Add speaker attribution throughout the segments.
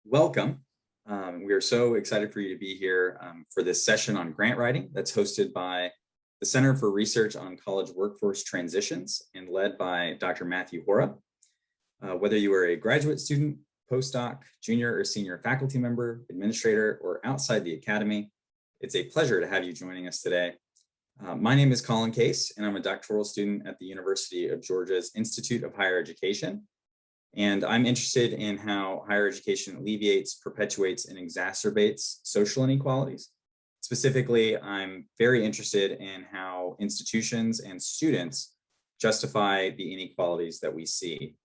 Speaker 1: Welcome. We are so excited for you to be here for this session on grant writing that's hosted by the Center for Research on College Workforce Transitions and led by Dr. Matthew Hora. Whether you are a graduate student, postdoc, junior or senior faculty member, administrator, or outside the academy, it's a pleasure to have you joining us today. My name is Colin Case, and I'm a doctoral student at the University of Georgia's Institute of Higher Education. And I'm interested in how higher education alleviates, perpetuates, and exacerbates social inequalities. Specifically, I'm very interested in how institutions and students justify the inequalities that we see.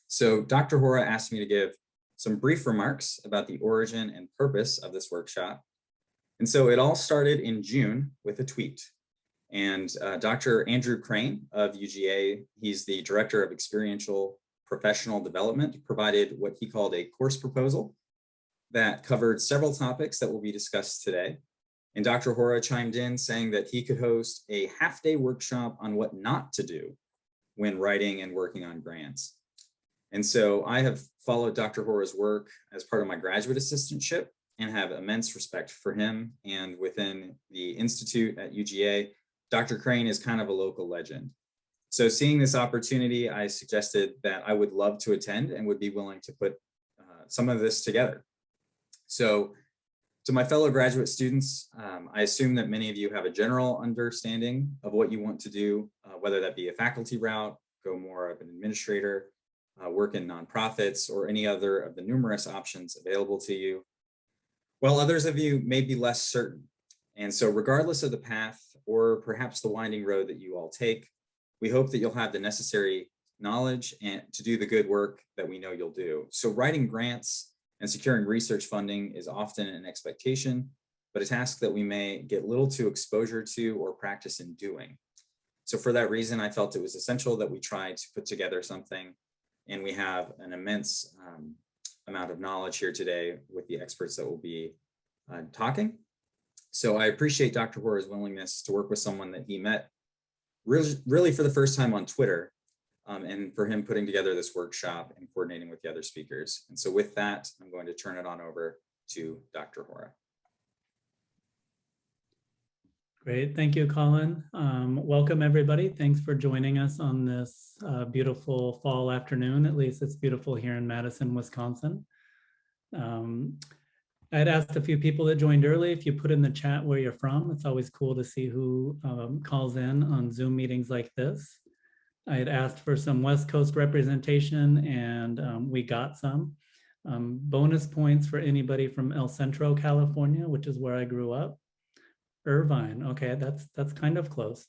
Speaker 1: So Dr. Hora asked me to give some brief remarks about the origin and purpose of this workshop. And so it all started in June with a tweet. And Dr. Andrew Crane of UGA, he's the Director of Experiential Professional Development, provided what he called a course proposal that covered several topics that will be discussed today. And Dr. Hora chimed in saying that he could host a half-day workshop on what not to do when writing and working on grants. And so I have followed Dr. Hora's work as part of my graduate assistantship and have immense respect for him. And within the Institute at UGA, Dr. Crane is kind of a local legend. So seeing this opportunity, I suggested that I would love to attend and would be willing to put some of this together. So to my fellow graduate students, I assume that many of you have a general understanding of what you want to do, whether that be a faculty route, go more of an administrator, work in nonprofits, or any other of the numerous options available to you, while others of you may be less certain. And so regardless of the path or perhaps the winding road that you all take, we hope that you'll have the necessary knowledge and to do the good work that we know you'll do. So writing grants and securing research funding is often an expectation, but a task that we may get little to exposure to or practice in doing. So for that reason, I felt it was essential that we try to put together something, and we have an immense amount of knowledge here today with the experts that will be talking. So I appreciate Dr. Hora's willingness to work with someone that he met really for the first time on Twitter, and for him putting together this workshop and coordinating with the other speakers. And so with that, I'm going to turn it on over to Dr. Hora.
Speaker 2: Great, thank you, Colin. Welcome everybody. Thanks for joining us on this beautiful fall afternoon. At least it's beautiful here in Madison, Wisconsin. I'd asked a few people that joined early if you put in the chat where you're from. It's always cool to see who calls in on Zoom meetings like this. I had asked for some West Coast representation, and we got some. Bonus points for anybody from El Centro, California, which is where I grew up. Irvine, okay, that's kind of close.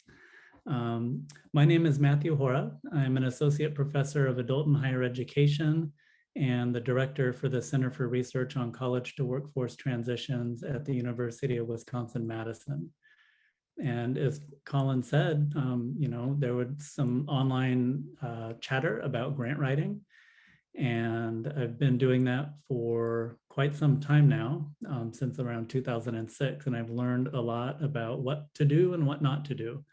Speaker 2: My name is Matthew Hora. I'm an associate professor of adult and higher education and the director for the Center for Research on College to Workforce Transitions at the University of Wisconsin-Madison. And as Colin said, you know, there was some online chatter about grant writing, and I've been doing that for quite some time now, since around 2006, and I've learned a lot about what to do and what not to do.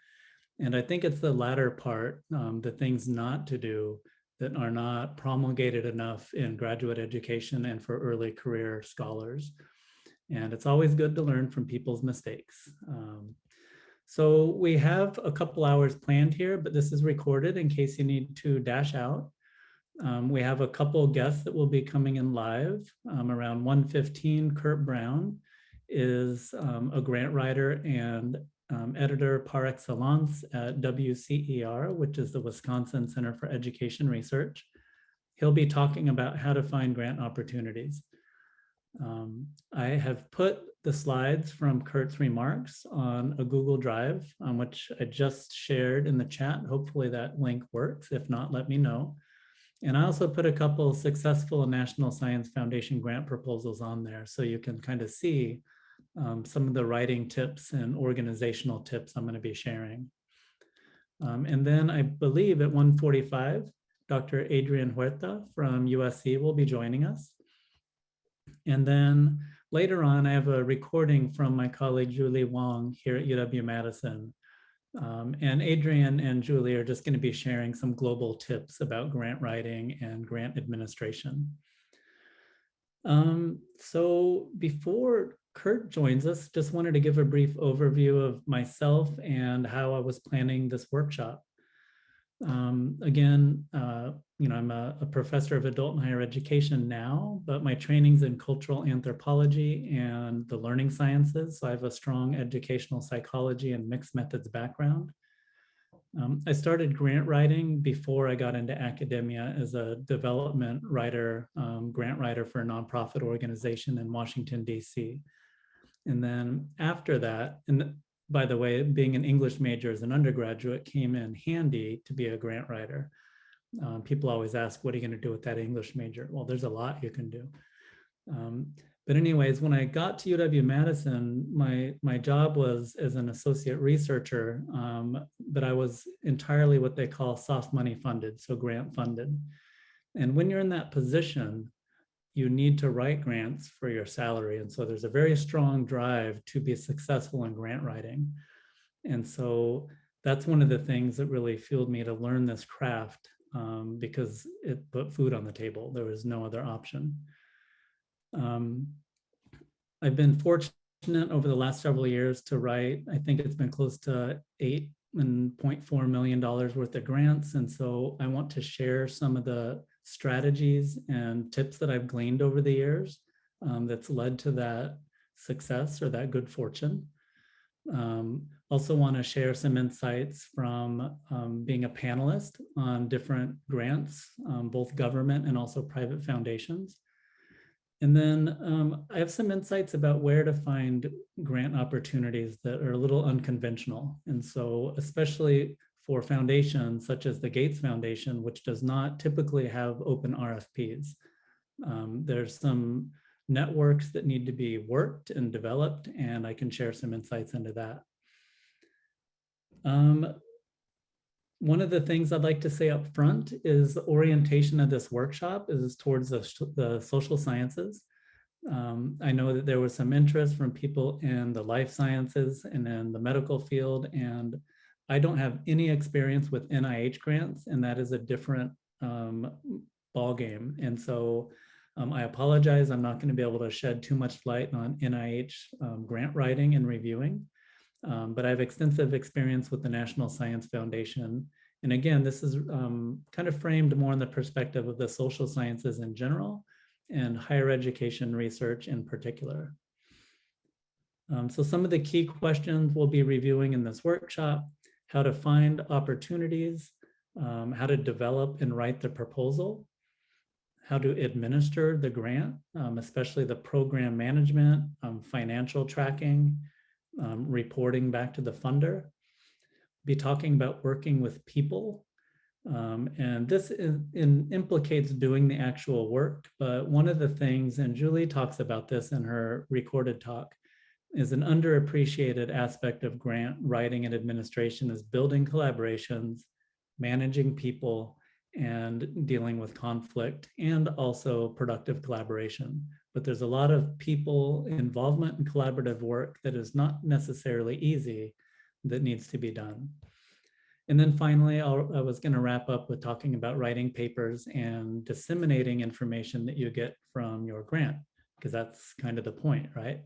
Speaker 2: And I think it's the latter part, the things not to do, that are not promulgated enough in graduate education and for early career scholars. And it's always good to learn from people's mistakes. So we have a couple hours planned here, but this is recorded in case you need to dash out. We have a couple guests that will be coming in live. Around 1:15, Kurt Brown is a grant writer and editor par excellence at WCER, which is the Wisconsin Center for Education Research. He'll be talking about how to find grant opportunities. I have put the slides from Kurt's remarks on a Google Drive, which I just shared in the chat. Hopefully that link works. If not, let me know. And I also put a couple successful National Science Foundation grant proposals on there, so you can kind of see some of the writing tips and organizational tips I'm going to be sharing. And then I believe at 1:45, Dr. Adrian Huerta from USC will be joining us. And then later on, I have a recording from my colleague Julie Wong here at UW-Madison. And Adrian and Julie are just going to be sharing some global tips about grant writing and grant administration. So before Kurt joins us, just wanted to give a brief overview of myself and how I was planning this workshop. Again, I'm a professor of adult and higher education now, but my training's in cultural anthropology and the learning sciences. So I have a strong educational psychology and mixed methods background. I started grant writing before I got into academia as a development writer, grant writer for a nonprofit organization in Washington, D.C. And then after that, and by the way, being an English major as an undergraduate came in handy to be a grant writer. People always ask, what are you going to do with that English major? Well, there's a lot you can do. But anyways, when I got to UW-Madison, my job was as an associate researcher, but I was entirely what they call soft money funded, so grant funded. And when you're in that position, you need to write grants for your salary. And so there's a very strong drive to be successful in grant writing. And so that's one of the things that really fueled me to learn this craft, because it put food on the table. There was no other option. I've been fortunate over the last several years to write, I think it's been close to $8.4 million worth of grants. And so I want to share some of the strategies and tips that I've gleaned over the years that's led to that success or that good fortune. Also want to share some insights from being a panelist on different grants, both government and also private foundations. And then I have some insights about where to find grant opportunities that are a little unconventional. And so especially for foundations such as the Gates Foundation, which does not typically have open RFPs. There's some networks that need to be worked and developed, and I can share some insights into that. One of the things I'd like to say up front is the orientation of this workshop is towards the social sciences. I know that there was some interest from people in the life sciences and in the medical field, and I don't have any experience with NIH grants, and that is a different ball game. And so I apologize, I'm not going to be able to shed too much light on NIH grant writing and reviewing. But I have extensive experience with the National Science Foundation. And again, this is kind of framed more in the perspective of the social sciences in general and higher education research in particular. So some of the key questions we'll be reviewing in this workshop: how to find opportunities, how to develop and write the proposal, how to administer the grant, especially the program management, financial tracking, reporting back to the funder. Be talking about working with people. And this implicates doing the actual work. But one of the things, and Julie talks about this in her recorded talk, is an underappreciated aspect of grant writing and administration is building collaborations, managing people, and dealing with conflict, and also productive collaboration. But there's a lot of people involvement and collaborative work that is not necessarily easy that needs to be done. And then finally, I was going to wrap up with talking about writing papers and disseminating information that you get from your grant, because that's kind of the point, right?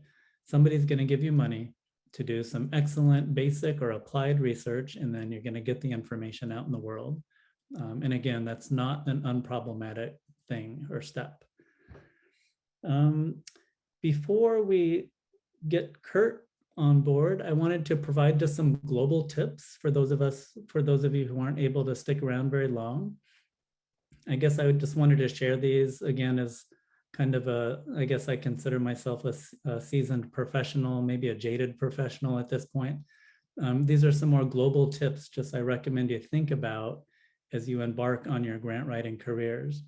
Speaker 2: Somebody's going to give you money to do some excellent basic or applied research, and then you're going to get the information out in the world. And again, that's not an unproblematic thing or step. Before we get Kurt on board, I wanted to provide just some global tips for those of you who aren't able to stick around very long. I guess I just wanted to share these again as kind of I guess I consider myself a seasoned professional, maybe a jaded professional at this point. These are some more global tips just I recommend you think about as you embark on your grant writing careers.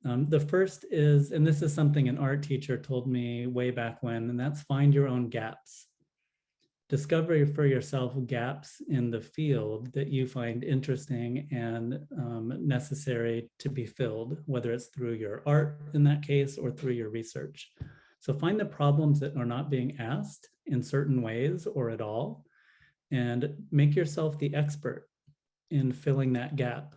Speaker 2: The first is, and this is something an art teacher told me way back when, and that's find your own gaps. Discover for yourself gaps in the field that you find interesting and necessary to be filled, whether it's through your art in that case or through your research. So find the problems that are not being asked in certain ways or at all, and make yourself the expert in filling that gap.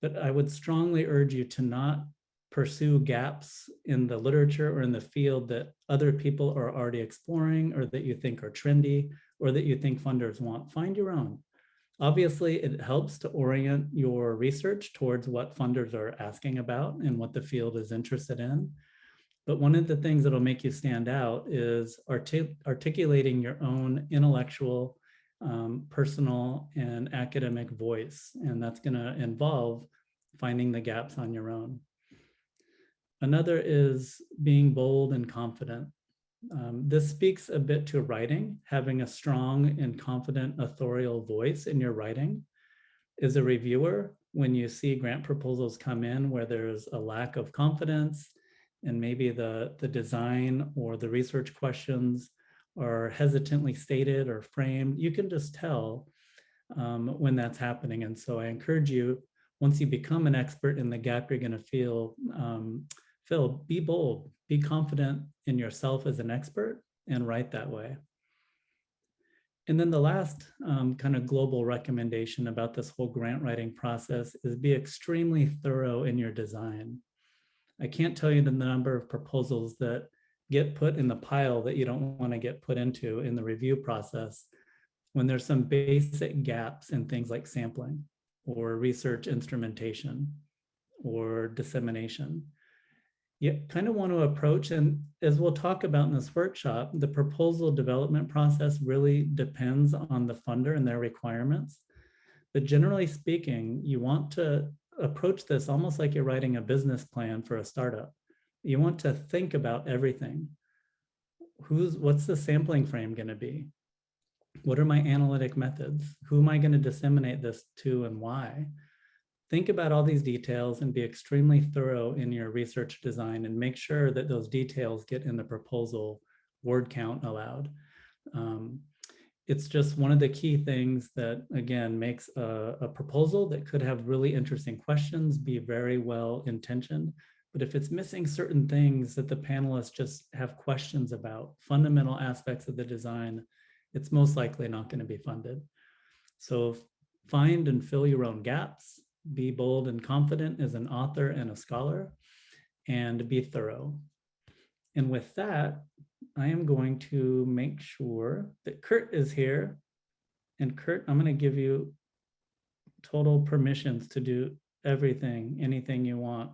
Speaker 2: But I would strongly urge you to not pursue gaps in the literature or in the field that other people are already exploring, or that you think are trendy, or that you think funders want. Find your own. Obviously, it helps to orient your research towards what funders are asking about and what the field is interested in. But one of the things that'll make you stand out is articulating your own intellectual, personal, and academic voice. And that's going to involve finding the gaps on your own. Another is being bold and confident. This speaks a bit to writing. Having a strong and confident authorial voice in your writing. As a reviewer, when you see grant proposals come in where there's a lack of confidence, and maybe the design or the research questions are hesitantly stated or framed, you can just tell when that's happening. And so I encourage you, once you become an expert in the gap you're going to fill, be bold, be confident in yourself as an expert, and write that way. And then the last kind of global recommendation about this whole grant writing process is be extremely thorough in your design. I can't tell you the number of proposals that get put in the pile that you don't want to get put into in the review process when there's some basic gaps in things like sampling or research instrumentation or dissemination. You kind of want to approach, and as we'll talk about in this workshop, the proposal development process really depends on the funder and their requirements. But generally speaking, you want to approach this almost like you're writing a business plan for a startup. You want to think about everything. What's the sampling frame going to be? What are my analytic methods? Who am I going to disseminate this to and why? Think about all these details and be extremely thorough in your research design, and make sure that those details get in the proposal word count allowed. It's just one of the key things that, again, makes a proposal that could have really interesting questions be very well intentioned. But if it's missing certain things that the panelists just have questions about, fundamental aspects of the design, it's most likely not going to be funded. So find and fill your own gaps. Be bold and confident as an author and a scholar, and be thorough. And with that, I am going to make sure that Kurt is here. And Kurt, I'm going to give you total permissions to do everything, anything you want.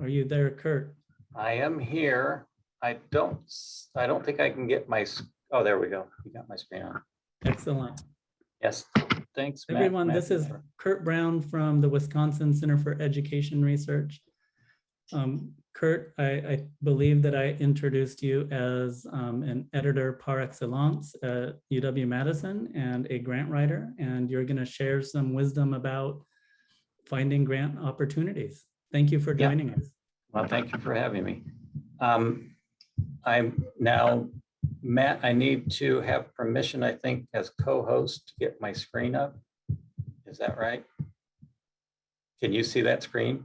Speaker 2: Are you there, Kurt?
Speaker 3: I am here. I don't think I can get my, oh, there we go. You got my screen on.
Speaker 2: Excellent.
Speaker 3: Yes. Thanks, Matt.
Speaker 2: Everyone, this is Kurt Brown from the Wisconsin Center for Education Research. Kurt, I believe that I introduced you as an editor par excellence at UW-Madison and a grant writer, and you're going to share some wisdom about finding grant opportunities. Thank you for joining us.
Speaker 3: Well, thank you for having me. I'm now, Matt, I need to have permission, I think, as co-host to get my screen up. Is that right? Can you see that screen?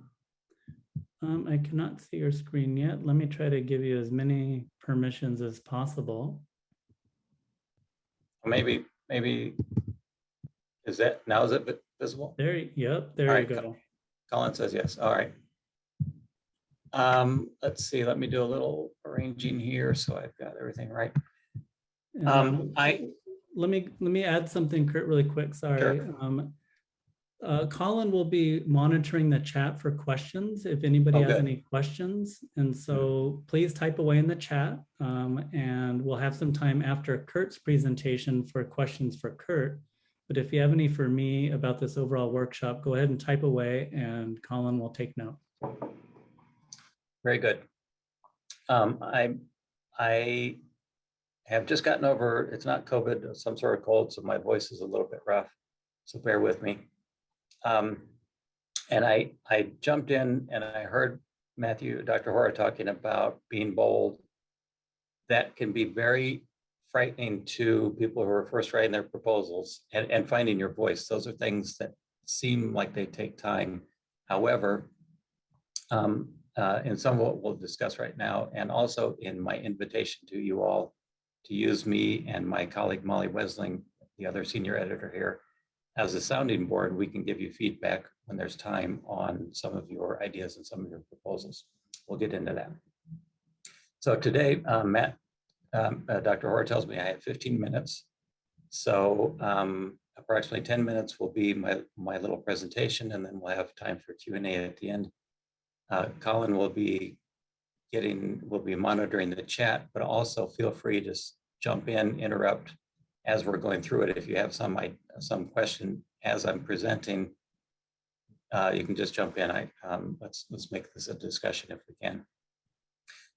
Speaker 2: I cannot see your screen yet. Let me try to give you as many permissions as possible.
Speaker 3: Maybe, is that, now is it visible?
Speaker 2: Yep, there you go.
Speaker 3: Colin says yes, all right. Let's see, let me do a little arranging here so I've got everything right.
Speaker 2: Let me add something, Kurt, really quick. Sorry.
Speaker 3: Sure.
Speaker 2: Colin will be monitoring the chat for questions if anybody has any questions. And so please type away in the chat, and we'll have some time after Kurt's presentation for questions for Kurt. But if you have any for me about this overall workshop, go ahead and type away and Colin will take note.
Speaker 3: Very good. I have just gotten over, it's not COVID, some sort of cold, so my voice is a little bit rough, so bear with me. And I jumped in and I heard Dr. Hora talking about being bold. That can be very frightening to people who are first writing their proposals, and finding your voice. Those are things that seem like they take time. However, in some of what we'll discuss right now, and also in my invitation to you all to use me and my colleague Molly Wesling, the other senior editor here, as a sounding board, we can give you feedback when there's time on some of your ideas and some of your proposals. We'll get into that. So today, Dr. Hoare tells me I have 15 minutes. So approximately 10 minutes will be my little presentation, and then we'll have time for Q&A at the end. Colin will be monitoring the chat, but also feel free to jump in, interrupt as we're going through it. If you have some question as I'm presenting, you can just jump in. Let's make this a discussion if we can.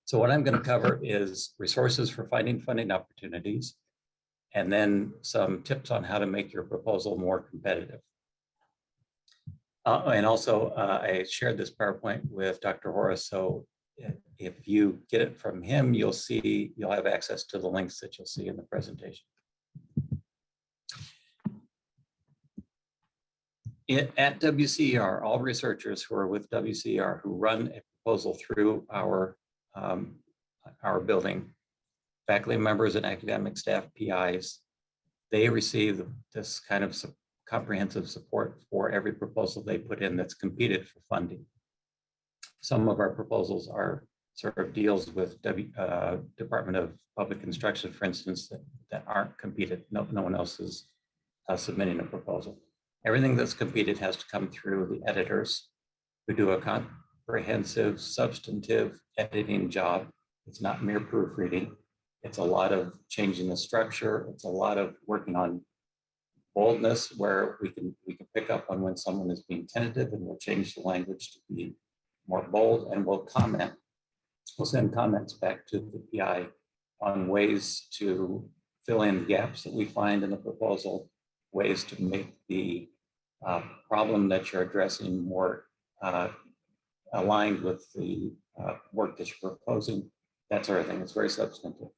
Speaker 3: So what I'm going to cover is resources for finding funding opportunities, and then some tips on how to make your proposal more competitive. And also, I shared this PowerPoint with Dr. Horace, so if you get it from him, you'll have access to the links that you'll see in the presentation. At WCER, all researchers who are with WCER who run a proposal through our building, faculty members and academic staff, PIs, they receive this kind of comprehensive support for every proposal they put in that's competed for funding. Some of our proposals are sort of deals with Department of Public Instruction, for instance, that aren't competed. No one else is submitting a proposal. Everything that's competed has to come through the editors who do a comprehensive, substantive editing job. It's not mere proofreading. It's a lot of changing the structure. It's a lot of working on boldness, where we can pick up on when someone is being tentative, and we'll change the language to be more bold, and we'll comment. We'll send comments back to the PI on ways to fill in gaps that we find in the proposal, ways to make the problem that you're addressing more aligned with the work that you're proposing, that sort of thing. It's very substantive.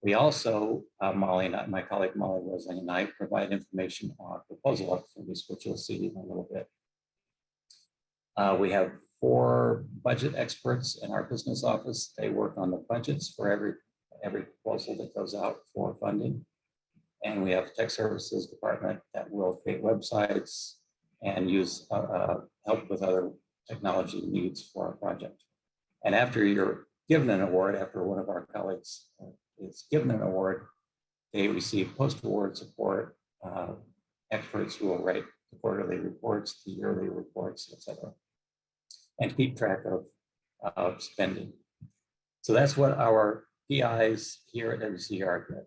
Speaker 3: We also, Molly and my colleague Molly Rosling and I provide information on proposal opportunities, which you'll see in a little bit. We have 4 budget experts in our business office. They work on the budgets for every proposal that goes out for funding. And we have a tech services department that will create websites and use help with other technology needs for our project. And after you're given an award, after one of our colleagues is given an award, they receive post-award support, experts who will write the quarterly reports, the yearly reports, etc., and keep track of spending. So that's what our PIs here at WCER get.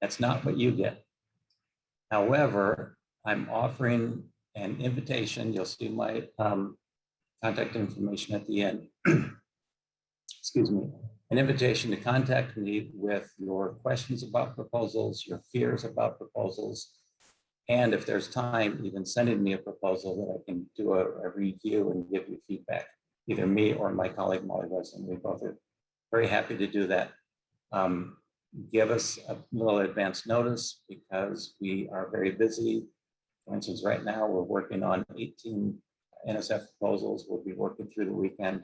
Speaker 3: That's not what you get. However, I'm offering an invitation. You'll see my contact information at the end. Excuse me. An invitation to contact me with your questions about proposals, your fears about proposals, and if there's time, even sending me a proposal that I can do a review and give you feedback, either me or my colleague Molly Weston. We both are very happy to do that. Give us a little advance notice because we are very busy. For instance, right now we're working on 18 NSF proposals. We'll be working through the weekend.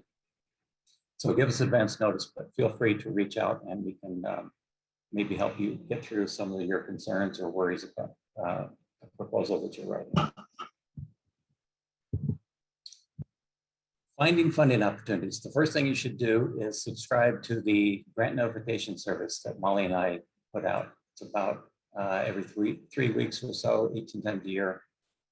Speaker 3: So give us advance notice, but feel free to reach out and we can maybe help you get through some of your concerns or worries about the proposal that you're writing. Finding funding opportunities. The first thing you should do is subscribe to the grant notification service that Molly and I put out. It's about every three weeks or so, 18 times a year.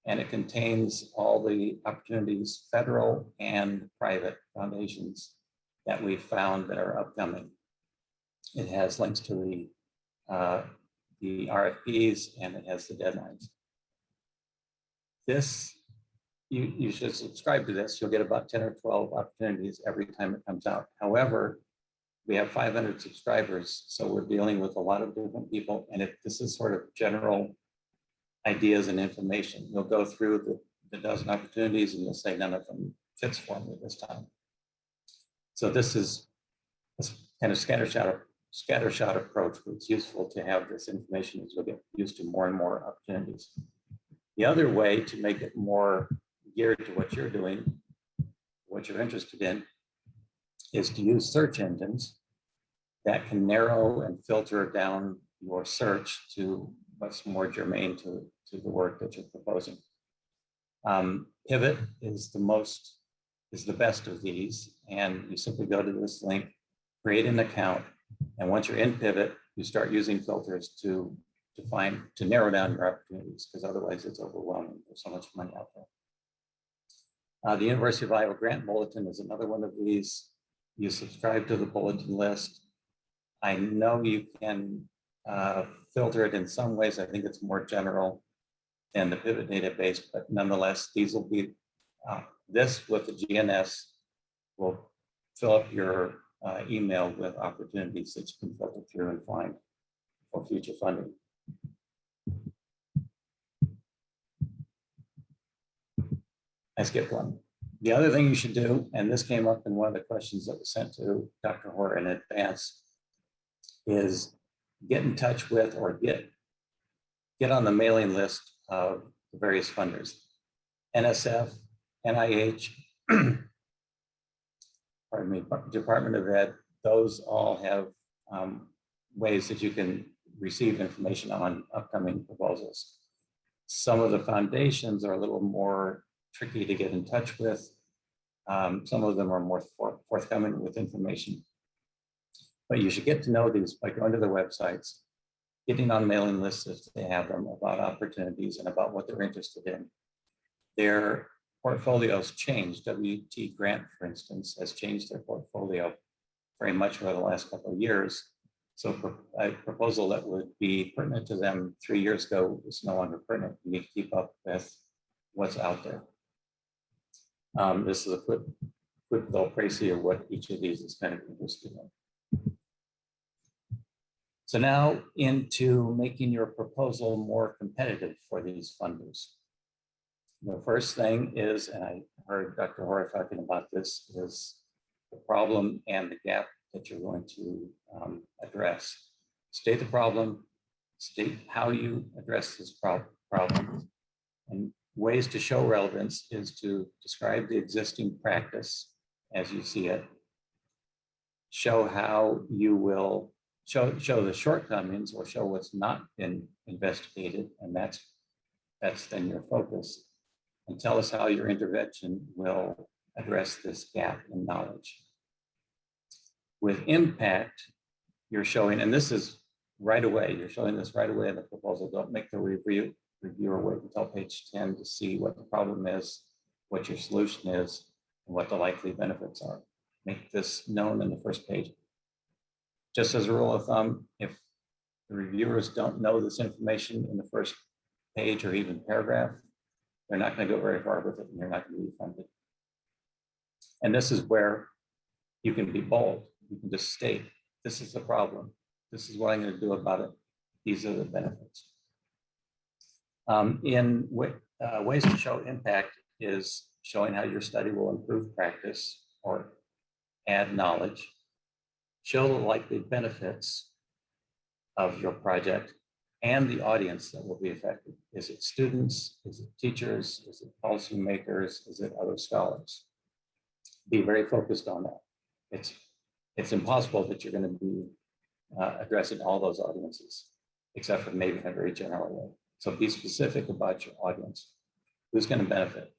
Speaker 3: And it contains all the opportunities, federal and private foundations that we've found that are upcoming. It has links to the RFPs and it has the deadlines. You should subscribe to this. You'll get about 10 or 12 opportunities every time it comes out. However, we have 500 subscribers, so we're dealing with a lot of different people, and this is sort of general ideas and information. You'll go through the dozen opportunities and you'll say none of them fits for me this time. So this is this kind of scattershot approach, but it's useful to have this information as we get used to more and more opportunities. The other way to make it more geared to what you're doing, what you're interested in, is to use search engines that can narrow and filter down your search to what's more germane to the work that you're proposing. Pivot is the best of these, and you simply go to this link, create an account, and once you're in Pivot, you start using filters to narrow down your opportunities, because otherwise it's overwhelming. There's so much money out there. The University of Iowa Grant Bulletin is another one of these. You subscribe to the bulletin list. I know you can filter it in some ways. I think it's more general than the Pivot database, but nonetheless, these will be, this with the GNS will fill up your email with opportunities that you can filter through and find for future funding. I skipped one. The other thing you should do, and this came up in one of the questions that was sent to Dr. Hoare in advance, is get in touch with or get on the mailing list of the various funders. NSF, NIH, pardon me, Department of Ed, those all have ways that you can receive information on upcoming proposals. Some of the foundations are a little more tricky to get in touch with. Some of them are more forthcoming with information. But you should get to know these by going to their websites, getting on mailing lists if they have them, about opportunities and about what they're interested in. Their portfolios change. WT Grant, for instance, has changed their portfolio very much over the last couple of years. So a proposal that would be pertinent to them 3 years ago is no longer pertinent. You need to keep up with what's out there. This is a quick little précis of what each of these is kind of interested in. So now into making your proposal more competitive for these funders. The first thing is, and I heard Dr. Hoare talking about this, is the problem and the gap that you're going to address. State the problem, state how you address this problem, and ways to show relevance is to describe the existing practice as you see it, show how you will show the shortcomings or show what's not been investigated, and that's then your focus, and tell us how your intervention will address this gap in knowledge. With impact, you're showing, and this is right away, you're showing this right away in the proposal. Don't make the reviewer wait until page 10 to see what the problem is, what your solution is, and what the likely benefits are. Make this known in the first page. Just as a rule of thumb, if the reviewers don't know this information in the first page or even paragraph, they're not going to go very far with it, and you're not going to be funded. And this is where you can be bold. You can just state, this is the problem. This is what I'm going to do about it. These are the benefits. Ways to show impact is showing how your study will improve practice or add knowledge, show the likely benefits of your project and the audience that will be affected. Is it students? Is it teachers? Is it policymakers? Is it other scholars? Be very focused on that. It's impossible that you're going to be addressing all those audiences, except for maybe in a very general way. So be specific about your audience. Who's going to benefit?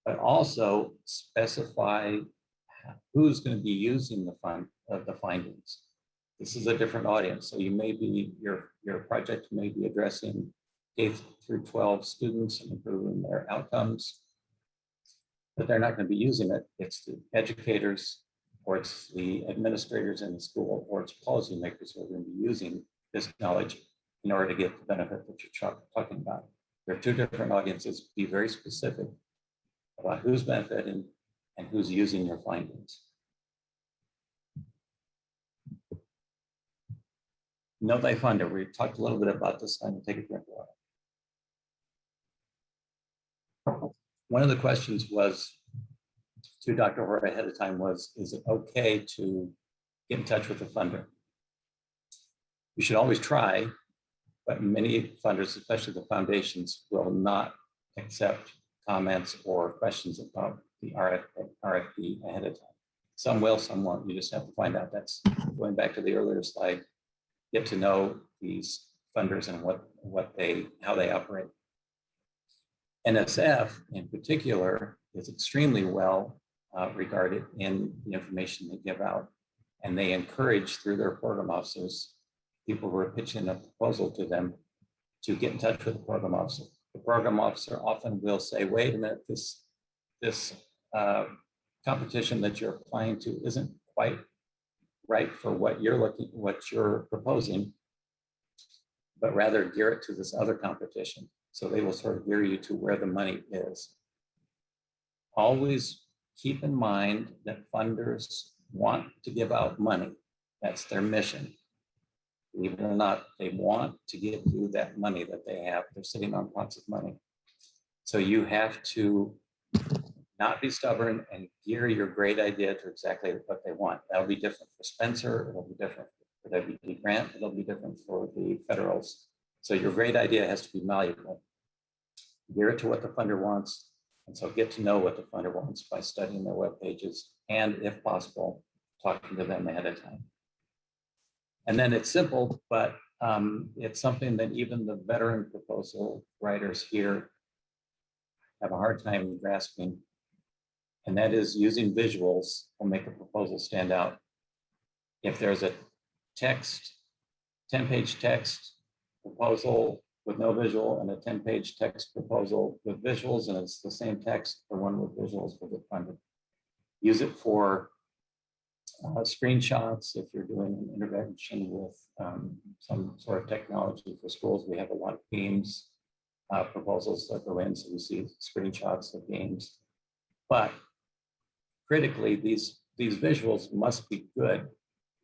Speaker 3: But also specify who's going to be using the findings. This is a different audience. So you may be, your project may be addressing K through 12 students and improving their outcomes, but they're not going to be using it. It's the educators, or it's the administrators in the school, or it's policymakers who are going to be using this knowledge in order to get the benefit that you're talking about. There are two different audiences. Be very specific about who's benefiting and who's using your findings. Know thy funder. We talked a little bit about this. I'm going to take a drink of water. One of the questions was to Dr. Hoare ahead of time was, is it okay to get in touch with the funder? You should always try, but many funders, especially the foundations, will not accept comments or questions about the RFP ahead of time. Some will, some won't. You just have to find out. That's going back to the earlier slide. Get to know these funders and how they operate. NSF in particular is extremely well regarded in the information they give out. And they encourage through their program officers, people who are pitching a proposal to them, to get in touch with the program officer. The program officer often will say, wait a minute, this competition that you're applying to isn't quite right for what you're proposing, but rather gear it to this other competition. So they will sort of gear you to where the money is. Always keep in mind that funders want to give out money. That's their mission. Believe it or not, they want to give you that money that they have. They're sitting on lots of money. So you have to not be stubborn and gear your great idea to exactly what they want. That'll be different for Spencer. It'll be different for WD Grant. It'll be different for the federals. So your great idea has to be malleable. Gear it to what the funder wants. And so get to know what the funder wants by studying their web pages and, if possible, talking to them ahead of time. And then it's simple, but it's something that even the veteran proposal writers here have a hard time grasping. And that is using visuals will make a proposal stand out. If there's a text, 10-page text proposal with no visual and a 10-page text proposal with visuals, and it's the same text, the one with visuals will get funded. Use it for screenshots if you're doing an intervention with some sort of technology for schools. We have a lot of games proposals that go in, so you see screenshots of games. But critically, these visuals must be good.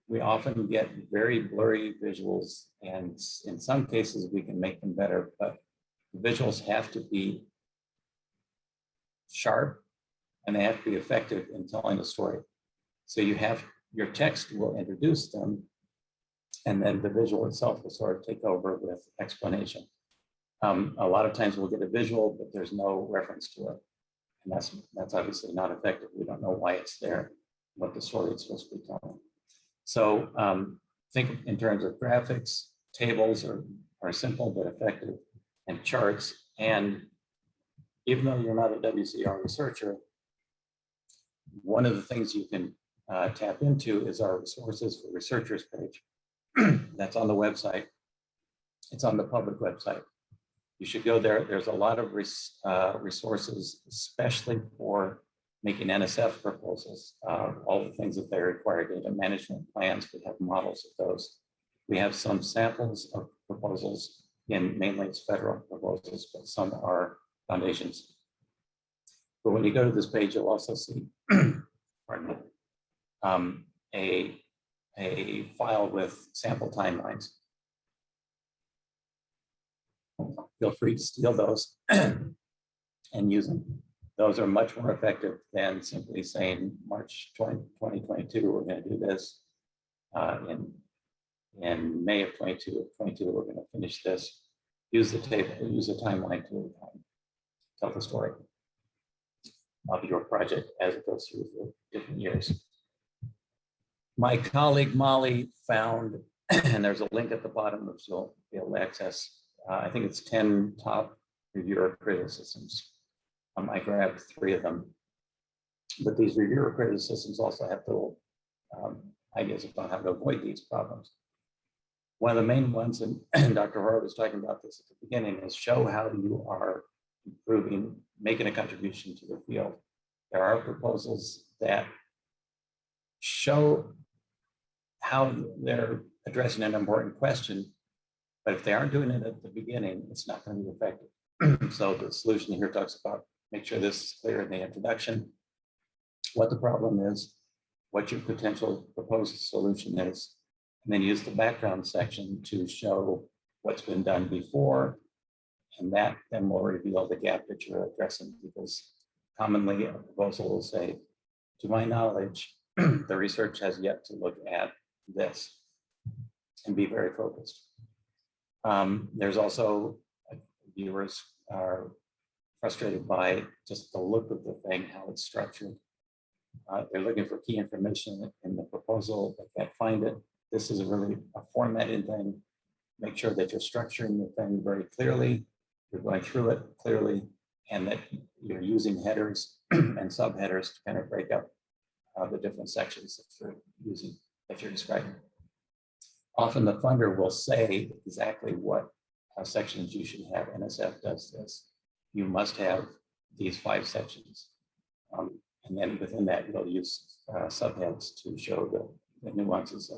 Speaker 3: We often get very blurry visuals, and in some cases we can make them better, but the visuals have to be sharp and they have to be effective in telling the story. So your text will introduce them, and then the visual itself will sort of take over with explanation. A lot of times we'll get a visual, but there's no reference to it. And that's obviously not effective. We don't know why it's there, what the story is supposed to be telling. So think in terms of graphics. Tables are simple but effective, and charts. And even though you're not a WCR researcher, one of the things you can tap into is our resources for researchers page. That's on the website. It's on the public website. You should go there. There's a lot of resources, especially for making NSF proposals, all the things that they require, data management plans. We have models of those. We have some samples of proposals, in mainly it's federal proposals, but some are foundations. But when you go to this page, you'll also see, pardon me, a file with sample timelines. Feel free to steal those and use them. Those are much more effective than simply saying March 2022, we're going to do this. In May of 22, we're going to finish this. Use the table, use the timeline to tell the story of your project as it goes through the different years. My colleague Molly found, and there's a link at the bottom which you'll be able to access, I think it's 10 top reviewer criticisms. I grabbed 3 of them. But these reviewer criticisms also have little ideas about how to avoid these problems. One of the main ones, and Dr. Hora was talking about this at the beginning, is show how you are improving, making a contribution to the field. There are proposals that show how they're addressing an important question, but if they aren't doing it at the beginning, it's not going to be effective. So the solution here talks about make sure this is clear in the introduction, what the problem is, what your potential proposed solution is, and then use the background section to show what's been done before, and that then will reveal the gap that you're addressing, because commonly a proposal will say, to my knowledge, the research has yet to look at this, and be very focused. There's also, viewers are frustrated by just the look of the thing, how it's structured. They're looking for key information in the proposal, but can't find it. This is really a formatting thing. make sure that you're structuring the thing very clearly, you're going through it clearly, and that you're using headers and subheaders to kind of break up the different sections that you're using, that you're describing. Often the funder will say exactly what sections you should have. NSF does this. You must have these 5 sections. And then within that, you'll use subheads to show the nuances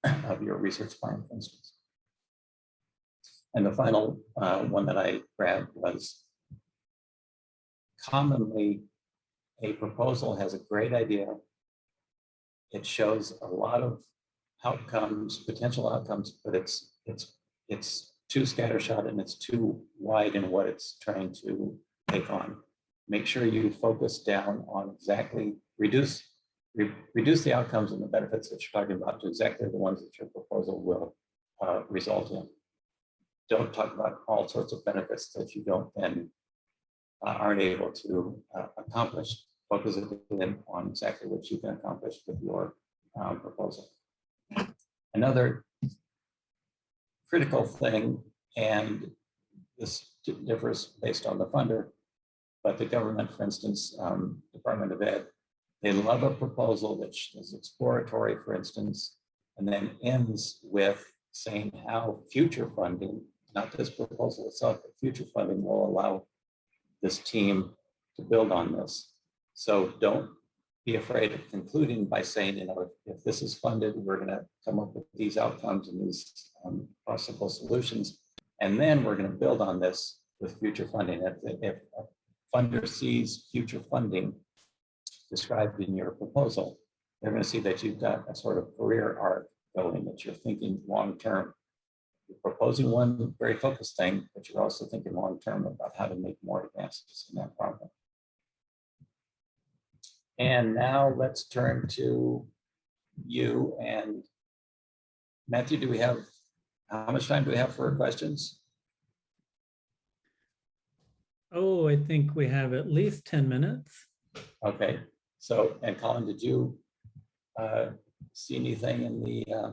Speaker 3: of your research plan, for instance. And the final one that I grabbed was, commonly a proposal has a great idea. It shows a lot of outcomes, potential outcomes, but it's too scattershot and it's too wide in what it's trying to take on. Make sure you focus down on exactly, reduce the outcomes and the benefits that you're talking about to exactly the ones that your proposal will result in. Don't talk about all sorts of benefits that you don't then aren't able to accomplish. Focus it in on exactly what you can accomplish with your proposal. Another critical thing, and this differs based on the funder, but the government, for instance, Department of Ed, they love a proposal that is exploratory, for instance, and then ends with saying how future funding, not this proposal itself, but future funding will allow this team to build on this. So don't be afraid of concluding by saying, you know, if this is funded, we're going to come up with these outcomes and these possible solutions. And then we're going to build on this with future funding. If a funder sees future funding described in your proposal, they're going to see that you've got a sort of career arc going, that you're thinking long-term. You're proposing one very focused thing, but you're also thinking long-term about how to make more advances in that problem. And now let's turn to you. And Matthew, do we have, how much time do we have for questions?
Speaker 2: Oh, I think we have at least 10 minutes.
Speaker 3: Okay. So, and Colin, did you see anything in the chat?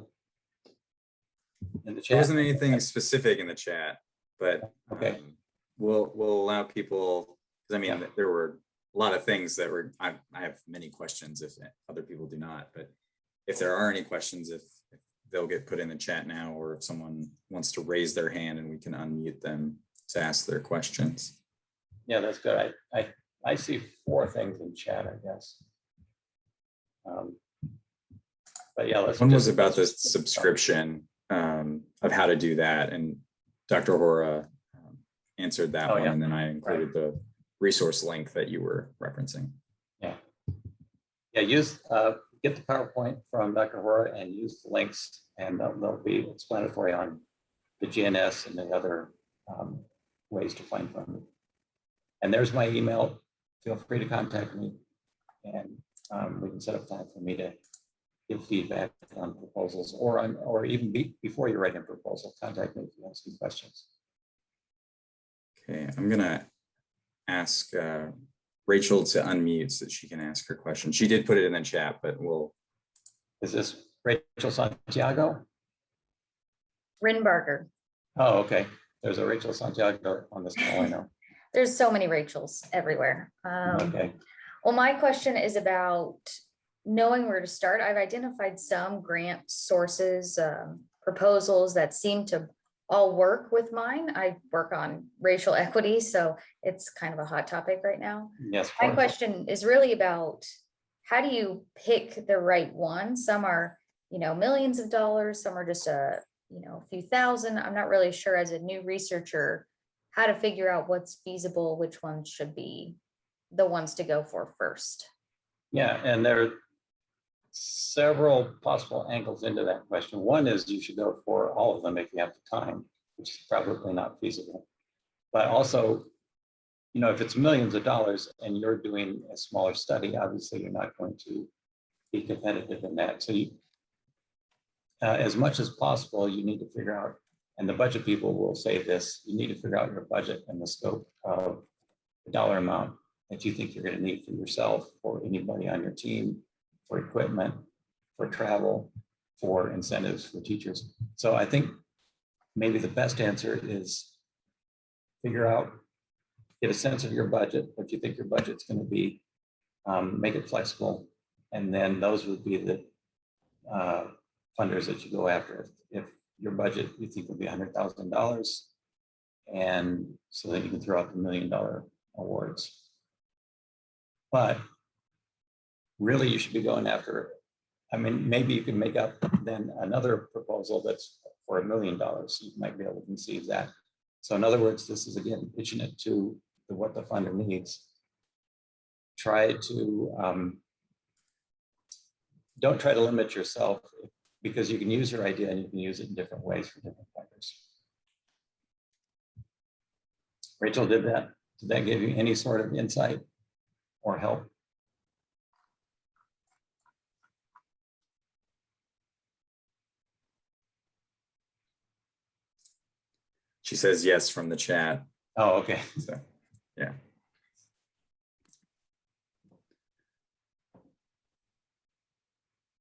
Speaker 1: There wasn't anything specific in the chat, but
Speaker 3: okay.
Speaker 1: We'll allow people, because I mean, there were a lot of things that were, I have many questions if other people do not, but if there are any questions, if they'll get put in the chat now, or if someone wants to raise their hand and we can unmute them to ask their questions.
Speaker 3: Yeah, that's good. I see 4 things in chat, I guess. But yeah, let's.
Speaker 1: One was about the subscription of how to do that, and Dr. Hora answered that one,
Speaker 3: yeah.
Speaker 1: and then I included the resource link that you were referencing.
Speaker 3: Yeah, use get the PowerPoint from Dr. Hora and use the links, and they'll be explanatory on the GNS and the other ways to find funding. And there's my email. Feel free to contact me, and we can set up time for me to give feedback on proposals, or even before you're writing a proposal, contact me if you have some questions.
Speaker 1: Okay, I'm gonna ask Rachel to unmute so that she can ask her question. She did put it in the chat, but we'll.
Speaker 3: Is this Rachel Santiago?
Speaker 4: Rinbarger.
Speaker 3: Oh, okay. There's a Rachel Santiago on this call, I know.
Speaker 4: There's so many Rachels everywhere.
Speaker 3: Okay.
Speaker 4: Well, my question is about knowing where to start. I've identified some grant sources, proposals that seem to all work with mine. I work on racial equity, so it's kind of a hot topic right now.
Speaker 3: Yes.
Speaker 4: My question is really about, how do you pick the right one? Some are, millions of dollars. Some are just a few thousand. I'm not really sure, as a new researcher, how to figure out what's feasible, which ones should be the ones to go for first.
Speaker 3: Yeah, and there are several possible angles into that question. One is you should go for all of them if you have the time, which is probably not feasible. But also, if it's millions of dollars and you're doing a smaller study, obviously you're not going to be competitive in that. So you, as much as possible, you need to figure out, and the budget people will say this, you need to figure out your budget and the scope of the dollar amount that you think you're going to need for yourself, or anybody on your team, for equipment, for travel, for incentives for teachers. So I think maybe the best answer is figure out, get a sense of your budget, what you think your budget's going to be, make it flexible, and then those would be the funders that you go after. If your budget you think will be $100,000, and so that you can throw out the $1 million awards. But really, you should be going after, I mean, maybe you can make up then another proposal that's for $1 million. You might be able to conceive that. So in other words, this is again pitching it to what the funder needs. Try to, don't try to limit yourself, because you can use your idea and you can use it in different ways for different funders. Rachel, did that give you any sort of insight or help?
Speaker 1: She says yes from the chat.
Speaker 3: Oh, okay.
Speaker 1: So, yeah.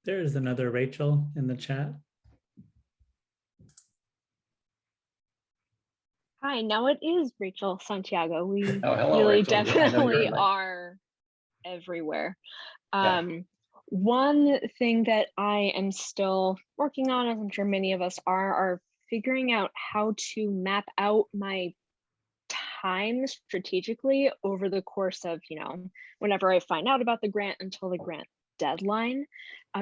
Speaker 2: There's another Rachel in the chat.
Speaker 5: Hi, now it is Rachel Santiago. We
Speaker 3: hello,
Speaker 5: really
Speaker 3: Rachel.
Speaker 5: definitely
Speaker 3: Yeah,
Speaker 5: are everywhere.
Speaker 3: Yeah.
Speaker 5: One thing that I am still working on, as I'm sure many of us are figuring out how to map out my time strategically over the course of, whenever I find out about the grant until the grant deadline.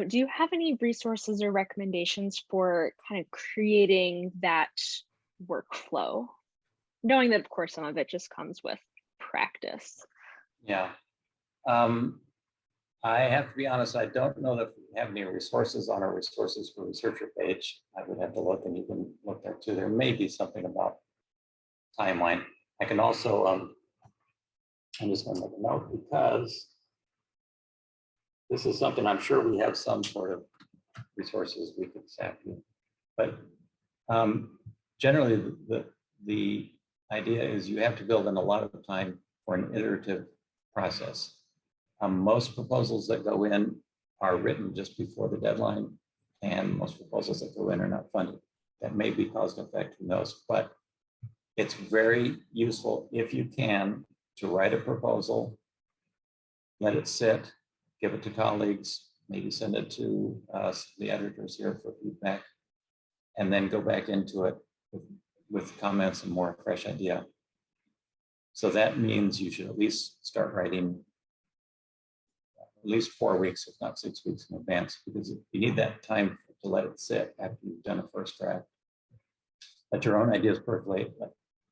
Speaker 5: Do you have any resources or recommendations for kind of creating that workflow? Knowing that, of course, some of it just comes with practice.
Speaker 3: Yeah. I have to be honest, I don't know that we have any resources on our resources for researcher page. I would have to look, and you can look there too. There may be something about timeline. I can also, I'm just going to make a note, because this is something I'm sure we have some sort of resources we could send you. But generally, the idea is you have to build in a lot of time for an iterative process. Most proposals that go in are written just before the deadline, and most proposals that go in are not funded. That may be cause and effect, who knows? But it's very useful, if you can, to write a proposal, let it sit, give it to colleagues, maybe send it to the editors here for feedback, and then go back into it with comments and more fresh idea. So that means you should at least start writing at least 4 weeks, if not 6 weeks in advance, because you need that time to let it sit after you've done a first draft. Let your own ideas percolate,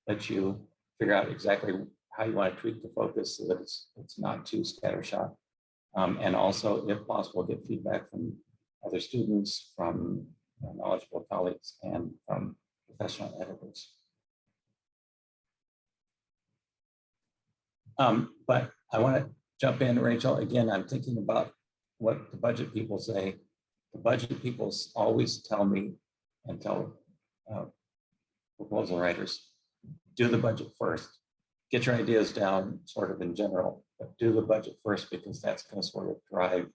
Speaker 3: let you figure out exactly how you want to tweak the focus so that it's not too scattershot. And also, if possible, get feedback from other students, from knowledgeable colleagues, and from professional editors. But I want to jump in, Rachel. Again, I'm thinking about what the budget people say. The budget people always tell me and tell proposal writers, do the budget first. Get your ideas down sort of in general, but do the budget first, because that's going to sort of drive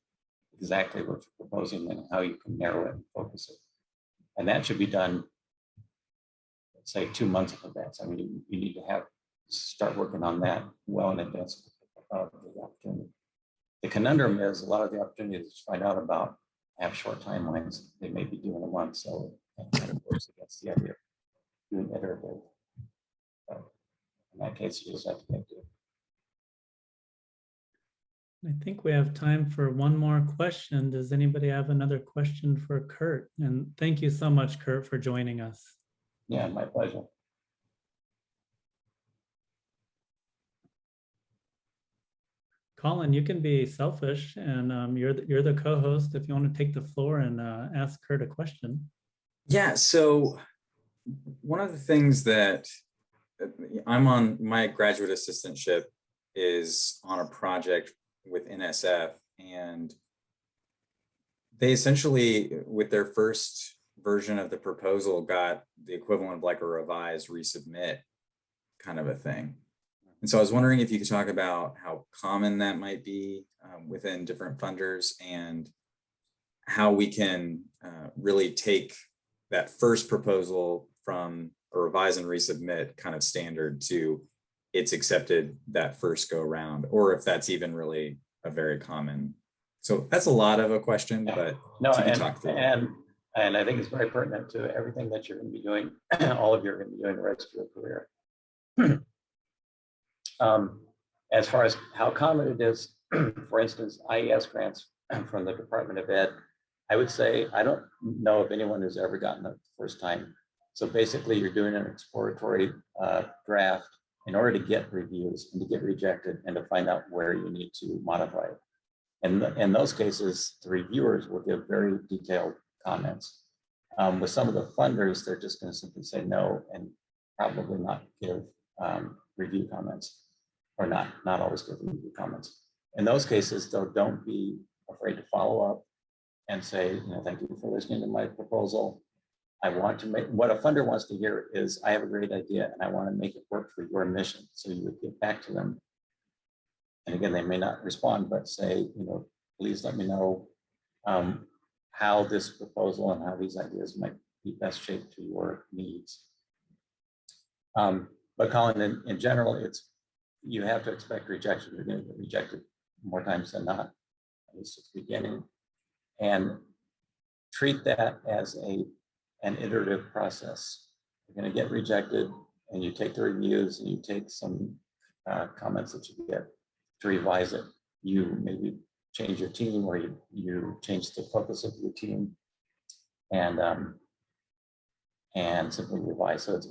Speaker 3: exactly what you're proposing and how you can narrow it and focus it. And that should be done, let's say, 2 months in advance. I mean, you need to start working on that well in advance of the opportunity. The conundrum is a lot of the opportunities to find out about have short timelines. They may be due in a month, so that kind of works against the idea of doing iterative. But in that case, you just have to make do.
Speaker 2: I think we have time for one more question. Does anybody have another question for Kurt? And thank you so much, Kurt, for joining us.
Speaker 3: Yeah, my pleasure.
Speaker 2: Colin, you can be selfish, and you're the co-host if you want to take the floor and ask Kurt a question.
Speaker 1: Yeah, so one of the things that I'm on, my graduate assistantship is on a project with NSF, and they essentially, with their first version of the proposal, got the equivalent of like a revised resubmit kind of a thing. And so I was wondering if you could talk about how common that might be within different funders, and how we can really take that first proposal from a revise and resubmit kind of standard to it's accepted that first go round, or if that's even really a very common. So that's a lot of a question, but
Speaker 3: no,
Speaker 1: talk through it.
Speaker 3: And I think it's very pertinent to everything that you're going to be doing. All of you are going to be doing the rest of your career. As far as how common it is, for instance, IES grants from the Department of Ed, I would say I don't know if anyone has ever gotten it the first time. So basically, you're doing an exploratory draft in order to get reviews and to get rejected and to find out where you need to modify it. And in those cases, the reviewers will give very detailed comments. With some of the funders, they're just going to simply say no and probably not give review comments, or not always give review comments. In those cases, though, don't be afraid to follow up and say, thank you for listening to my proposal. I want to make, what a funder wants to hear is, I have a great idea and I want to make it work for your mission. So you would get back to them. And again, they may not respond, but say, please let me know how this proposal and how these ideas might be best shaped to your needs. But Colin, in general, you have to expect rejection. You're going to get rejected more times than not, at least at the beginning. And treat that as an iterative process. You're going to get rejected, and you take the reviews and you take some comments that you get to revise it. You maybe change your team, or you change the focus of your team, and simply revise. So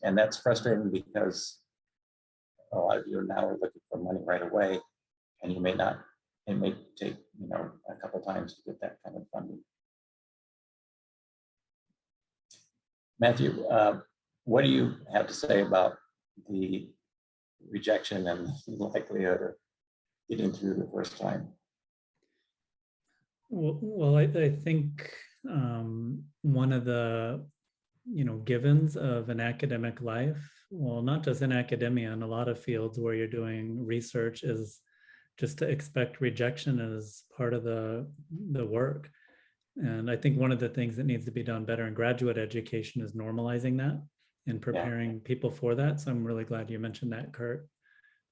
Speaker 3: and that's frustrating because a lot of you now are looking for money right away, and you may not. It may take a couple times to get that kind of funding. Matthew, what do you have to say about the rejection and the likelihood of getting through the first time?
Speaker 2: Well, I think one of the givens of an academic life, well, not just in academia, in a lot of fields where you're doing research, is just to expect rejection as part of the work. And I think one of the things that needs to be done better in graduate education is normalizing that and preparing people for that. So I'm really glad you mentioned that, Kurt.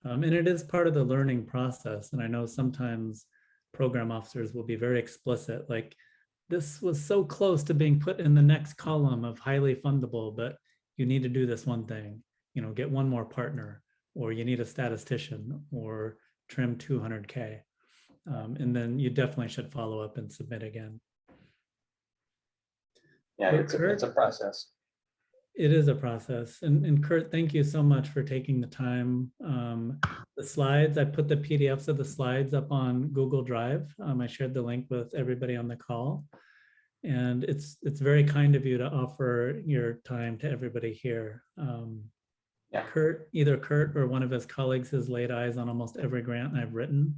Speaker 2: And it is part of the learning process. And I know sometimes program officers will be very explicit, like, this was so close to being put in the next column of highly fundable, but you need to do this one thing, get one more partner, or you need a statistician, or trim 200K. And then you definitely should follow up and submit again.
Speaker 3: Yeah, it's a process.
Speaker 2: It is a process. And Kurt, thank you so much for taking the time. The slides, I put the PDFs of the slides up on Google Drive. I shared the link with everybody on the call. And it's very kind of you to offer your time to everybody here. Either Kurt or one of his colleagues has laid eyes on almost every grant I've written.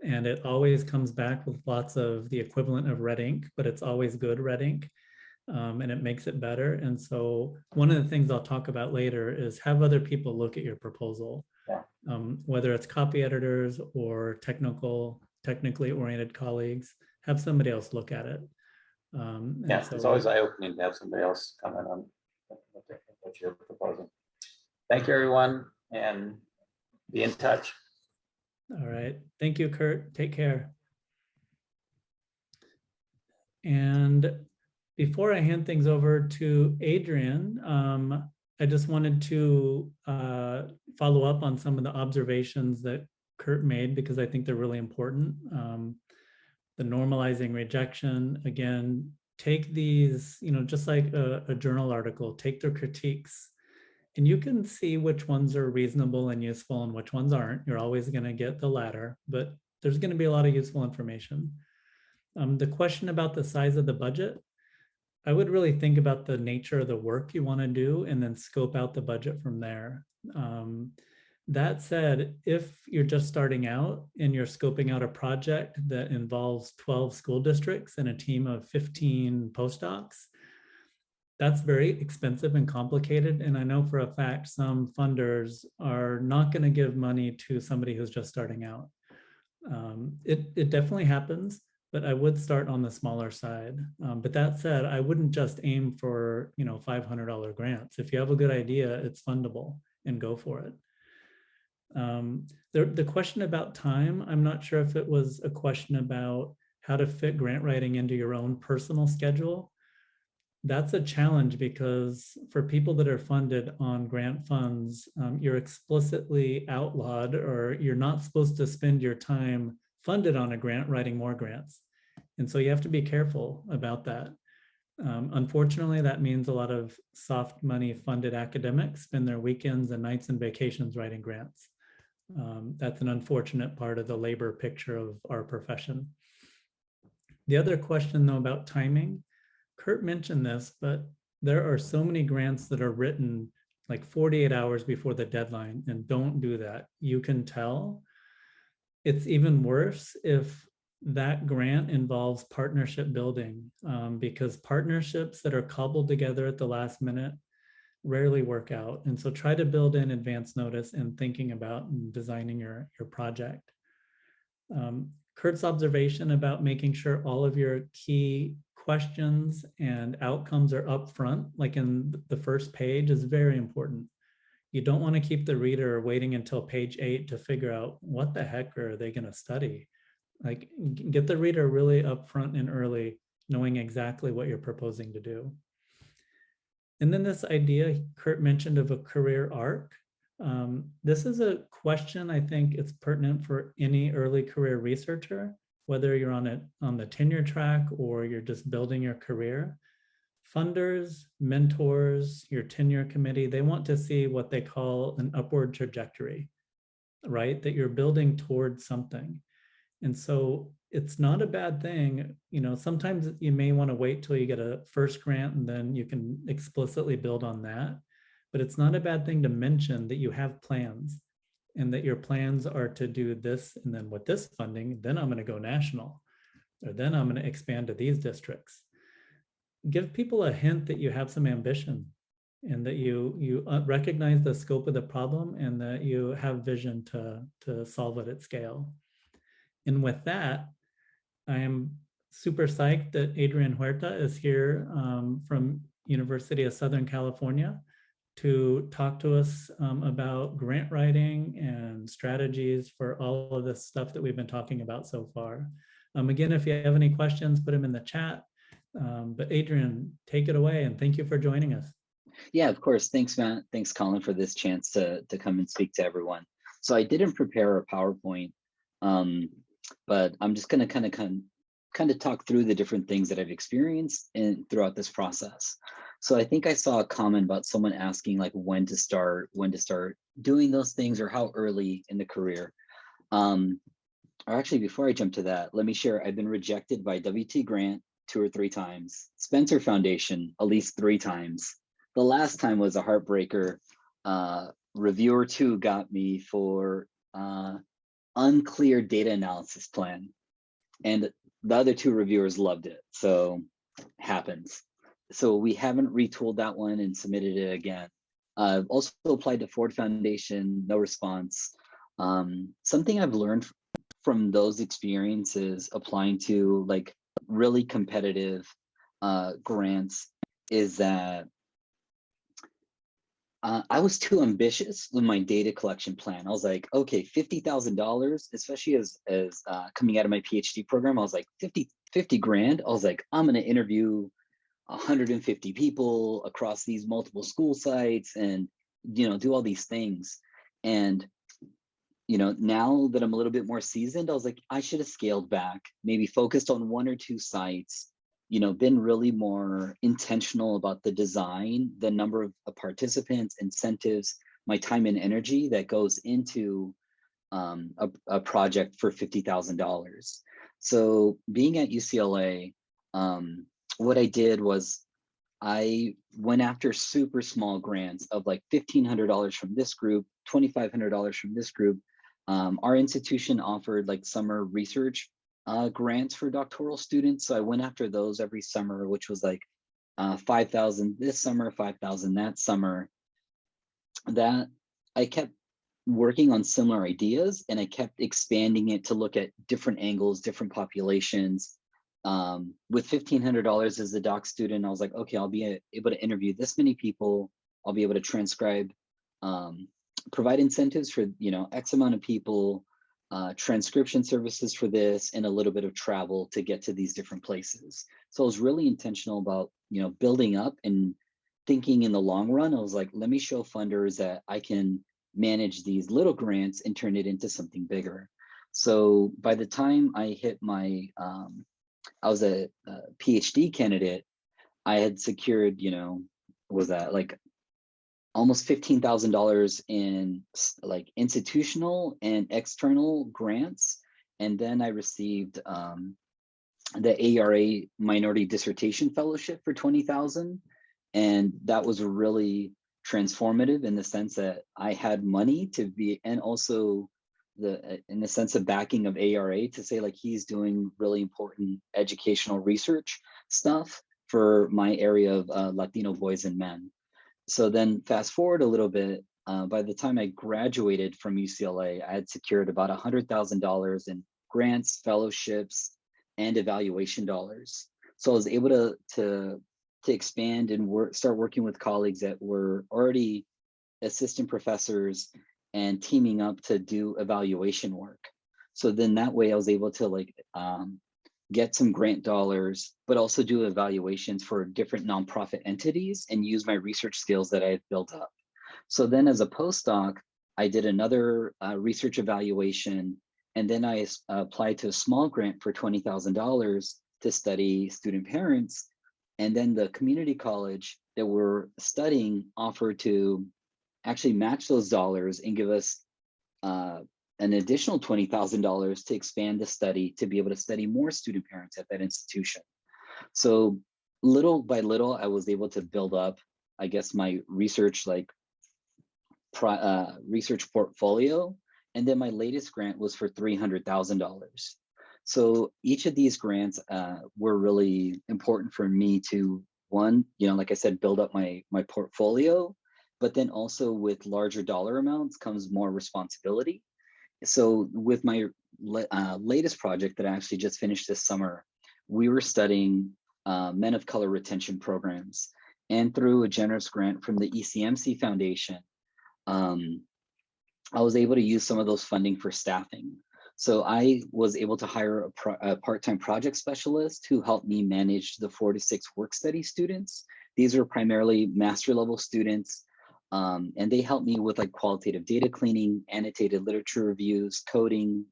Speaker 2: And it always comes back with lots of the equivalent of red ink, but it's always good red ink. And it makes it better. And so one of the things I'll talk about later is have other people look at your proposal, whether it's copy editors or technically oriented colleagues, have somebody else look at it.
Speaker 3: So it's always eye-opening to have somebody else comment on what you're proposing. Thank you, everyone, and be in touch.
Speaker 2: All right. Thank you, Kurt. Take care. And before I hand things over to Adrian, I just wanted to follow up on some of the observations that Kurt made, because I think they're really important. The normalizing rejection, again, take these, just like a journal article, take their critiques, and you can see which ones are reasonable and useful and which ones aren't. You're always going to get the latter, but there's going to be a lot of useful information. The question about the size of the budget, I would really think about the nature of the work you want to do and then scope out the budget from there. That said, if you're just starting out and you're scoping out a project that involves 12 school districts and a team of 15 postdocs, that's very expensive and complicated. And I know for a fact some funders are not going to give money to somebody who's just starting out. It definitely happens, but I would start on the smaller side. But that said, I wouldn't just aim for, $500 grants. If you have a good idea, it's fundable, and go for it. The question about time, I'm not sure if it was a question about how to fit grant writing into your own personal schedule. That's a challenge, because for people that are funded on grant funds, you're explicitly outlawed, or you're not supposed to spend your time funded on a grant writing more grants. And so you have to be careful about that. Unfortunately, that means a lot of soft money funded academics spend their weekends and nights and vacations writing grants. That's an unfortunate part of the labor picture of our profession. The other question, though, about timing, Kurt mentioned this, but there are so many grants that are written like 48 hours before the deadline, and don't do that. You can tell. It's even worse if that grant involves partnership building, because partnerships that are cobbled together at the last minute rarely work out. And so try to build in advance notice and thinking about and designing your project. Kurt's observation about making sure all of your key questions and outcomes are up front, like in the first page, is very important. You don't want to keep the reader waiting until page 8 to figure out what the heck are they going to study. Like, get the reader really up front and early, knowing exactly what you're proposing to do. And then this idea Kurt mentioned of a career arc. This is a question I think it's pertinent for any early career researcher, whether you're on the tenure track or you're just building your career. Funders, mentors, your tenure committee, they want to see what they call an upward trajectory, right? That you're building towards something. And so it's not a bad thing. Sometimes you may want to wait till you get a first grant and then you can explicitly build on that. But it's not a bad thing to mention that you have plans, and that your plans are to do this, and then with this funding, then I'm going to go national, or then I'm going to expand to these districts. Give people a hint that you have some ambition, and that you recognize the scope of the problem, and that you have vision to solve it at scale. And with that, I am super psyched that Adrian Huerta is here from University of Southern California to talk to us about grant writing and strategies for all of this stuff that we've been talking about so far. Again, if you have any questions, put them in the chat. But Adrian, take it away, and thank you for joining us.
Speaker 6: Yeah, of course. Thanks, Matt. Thanks, Colin, for this chance to come and speak to everyone. So I didn't prepare a PowerPoint, but I'm just going to kind of talk through the different things that I've experienced throughout this process. So I think I saw a comment about someone asking like when to start doing those things, or how early in the career. Or actually, before I jump to that, let me share, I've been rejected by WT Grant 2 or 3 times, Spencer Foundation at least 3 times. The last time was a heartbreaker. Reviewer 2 got me for unclear data analysis plan, and the other 2 reviewers loved it. So happens. So we haven't retooled that one and submitted it again. I've also applied to Ford Foundation, no response. Something I've learned from those experiences applying to like really competitive grants is that I was too ambitious with my data collection plan. I was like, okay, $50,000, especially as coming out of my PhD program, I was like 50 grand. I was like, I'm going to interview 150 people across these multiple school sites and, do all these things. And, now that I'm a little bit more seasoned, I was like, I should have scaled back, maybe focused on 1 or 2 sites, been really more intentional about the design, the number of participants, incentives, my time and energy that goes into a project for $50,000. So being at UCLA, what I did was I went after super small grants of like $1,500 from this group, $2,500 from this group. Our institution offered like summer research grants for doctoral students. So I went after those every summer, which was like 5,000 this summer, 5,000 that summer. That I kept working on similar ideas, and I kept expanding it to look at different angles, different populations, with $1,500 as a doc student, I was like, okay, I'll be able to interview this many people. I'll be able to transcribe, provide incentives for, you know, X amount of people, transcription services for this, and a little bit of travel to get to these different places. So I was really intentional about, you know, building up and thinking in the long run. I was like, let me show funders that I can manage these little grants and turn it into something bigger. So by the time I hit my, I was a PhD candidate, I had secured, you know, was that like almost $15,000 in like institutional and external grants. And then I received the ARA Minority Dissertation Fellowship for $20,000. And that was really transformative in the sense that I had money to be, and also in the sense of backing of ARA to say like he's doing really important educational research stuff for my area of Latino boys and men. So then fast forward a little bit, by the time I graduated from UCLA, I had secured about $100,000 in grants, fellowships, and evaluation dollars. So I was able to expand and start working with colleagues that were already assistant professors and teaming up to do evaluation work. So then that way I was able to like get some grant dollars, but also do evaluations for different nonprofit entities and use my research skills that I had built up. So then as a postdoc, I did another research evaluation, and then I applied to a small grant for $20,000 to study student parents. And then the community college that we're studying offered to actually match those dollars and give us an additional $20,000 to expand the study to be able to study more student parents at that institution. So little by little, I was able to build up, I guess, my research research portfolio. And then my latest grant was for $300,000. So each of these grants were really important for me to, one, you know, like I said, build up my portfolio, but then also with larger dollar amounts comes more responsibility. So with my latest project that I actually just finished this summer, we were studying men of color retention programs. And through a generous grant from the ECMC Foundation, I was able to use some of those funding for staffing. So I was able to hire a part-time project specialist who helped me manage the 4 to 6 work study students. These are primarily master level students. And they helped me with like qualitative data cleaning, annotated literature reviews, coding,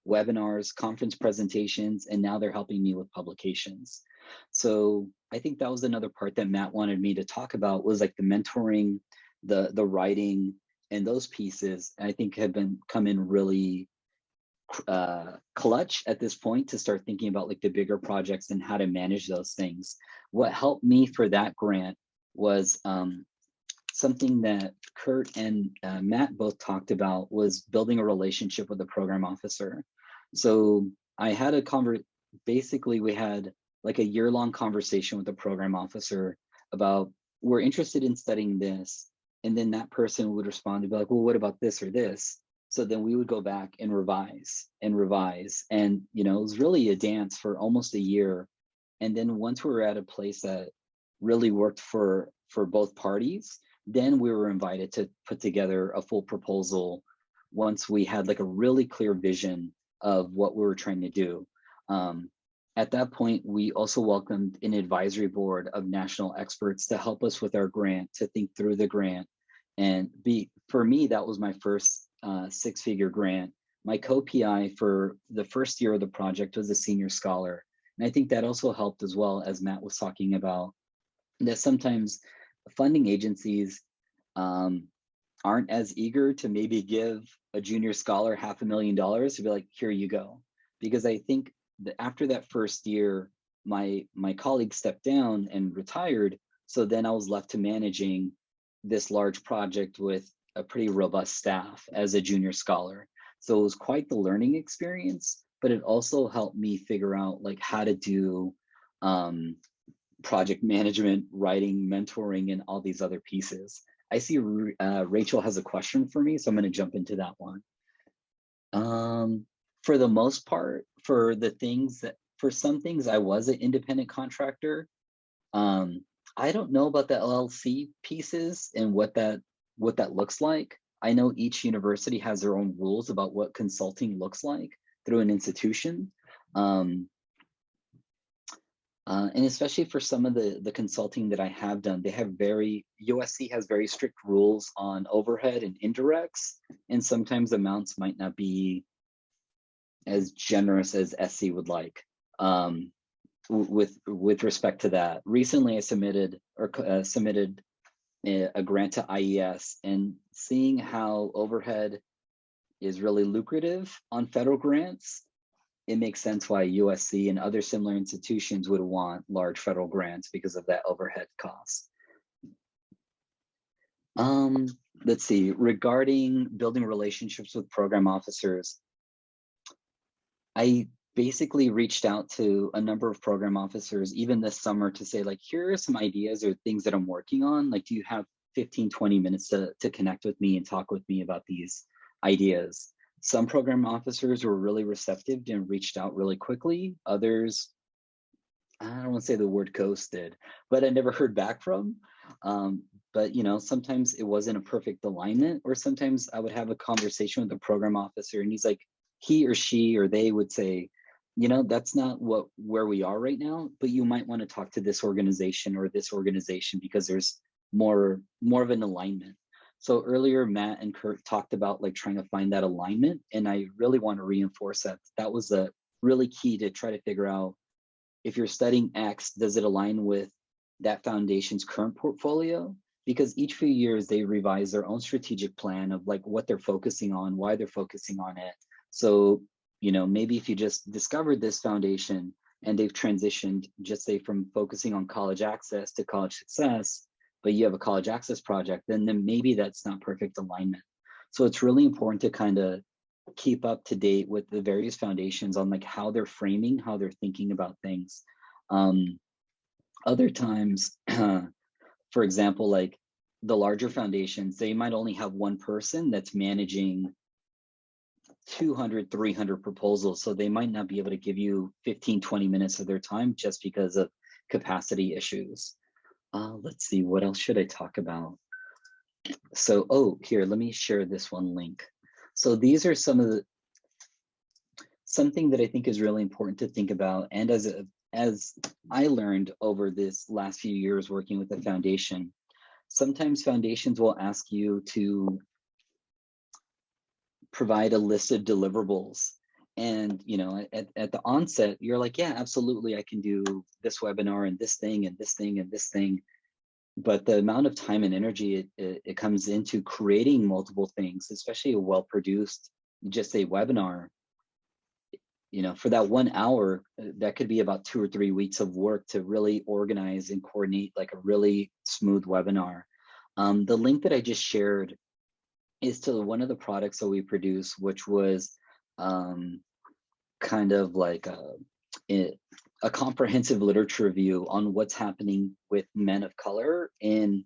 Speaker 6: webinars, conference presentations, and now they're helping me with publications. So I think that was another part that Matt wanted me to talk about, was like the mentoring, the writing, and those pieces, I think have come in really clutch at this point to start thinking about like the bigger projects and how to manage those things. What helped me for that grant was something that Kurt and Matt both talked about, was building a relationship with the program officer. So I had basically we had like a year-long conversation with the program officer about, we're interested in studying this. And then that person would respond to be like, well, what about this or this? So then we would go back and revise and revise. And, you know, it was really a dance for almost a year. And then once we were at a place that really worked for both parties, then we were invited to put together a full proposal once we had like a really clear vision of what we were trying to do. At that point, we also welcomed an advisory board of national experts to help us with our grant, to think through the grant. And for me, that was my first 6-figure grant. My co-PI for the first year of the project was a senior scholar. And I think that also helped, as well, as Matt was talking about, that sometimes funding agencies aren't as eager to maybe give a junior scholar $500,000 to be like, here you go. Because I think that after that first year, my colleague stepped down and retired. So then I was left to managing this large project with a pretty robust staff as a junior scholar. So it was quite the learning experience, but it also helped me figure out like how to do project management, writing, mentoring, and all these other pieces. I see Rachel has a question for me, so I'm going to jump into that one. For the most part, for the things that for some things, I was an independent contractor. I don't know about the LLC pieces and what that looks like. I know each university has their own rules about what consulting looks like through an institution. And especially for some of the consulting that I have done, they have USC has very strict rules on overhead and indirects, and sometimes amounts might not be as generous as SC would like. With respect to that, recently I submitted a grant to IES, and seeing how overhead is really lucrative on federal grants, it makes sense why USC and other similar institutions would want large federal grants because of that overhead cost. Let's see, regarding building relationships with program officers, I basically reached out to a number of program officers even this summer to say, like, here are some ideas or things that I'm working on. Like, do you have 15, 20 minutes to connect with me and talk with me about these ideas? Some program officers were really receptive and reached out really quickly. Others, I don't want to say the word ghosted, but I never heard back from. But you know, sometimes it wasn't a perfect alignment, or sometimes I would have a conversation with a program officer and he or she or they would say, you know, that's not where we are right now, but you might want to talk to this organization or this organization because there's more of an alignment. So earlier, Matt and Kurt talked about like trying to find that alignment, and I really want to reinforce that was a really key to try to figure out, if you're studying X, does it align with that foundation's current portfolio? Because each few years they revise their own strategic plan of like what they're focusing on, why they're focusing on it. So, you know, maybe if you just discovered this foundation and they've transitioned, just say from focusing on college access to college success, but you have a college access project, then maybe that's not perfect alignment. So it's really important to kind of keep up to date with the various foundations on like how they're framing, how they're thinking about things. Other times, for example, like the larger foundations, they might only have one person that's managing 200, 300 proposals. So they might not be able to give you 15, 20 minutes of their time just because of capacity issues. Let's see, what else should I talk about? So, here, let me share this one link. So these are something that I think is really important to think about. And as I learned over this last few years working with the foundation, sometimes foundations will ask you to provide a list of deliverables. And, you know, at the onset, you're like, yeah, absolutely, I can do this webinar and this thing and this thing and this thing. But the amount of time and energy it comes into creating multiple things, especially a well-produced, just a webinar, you know, for that 1 hour, that could be about 2 or 3 weeks of work to really organize and coordinate like a really smooth webinar. The link that I just shared is to one of the products that we produce, which was kind of like a comprehensive literature review on what's happening with men of color in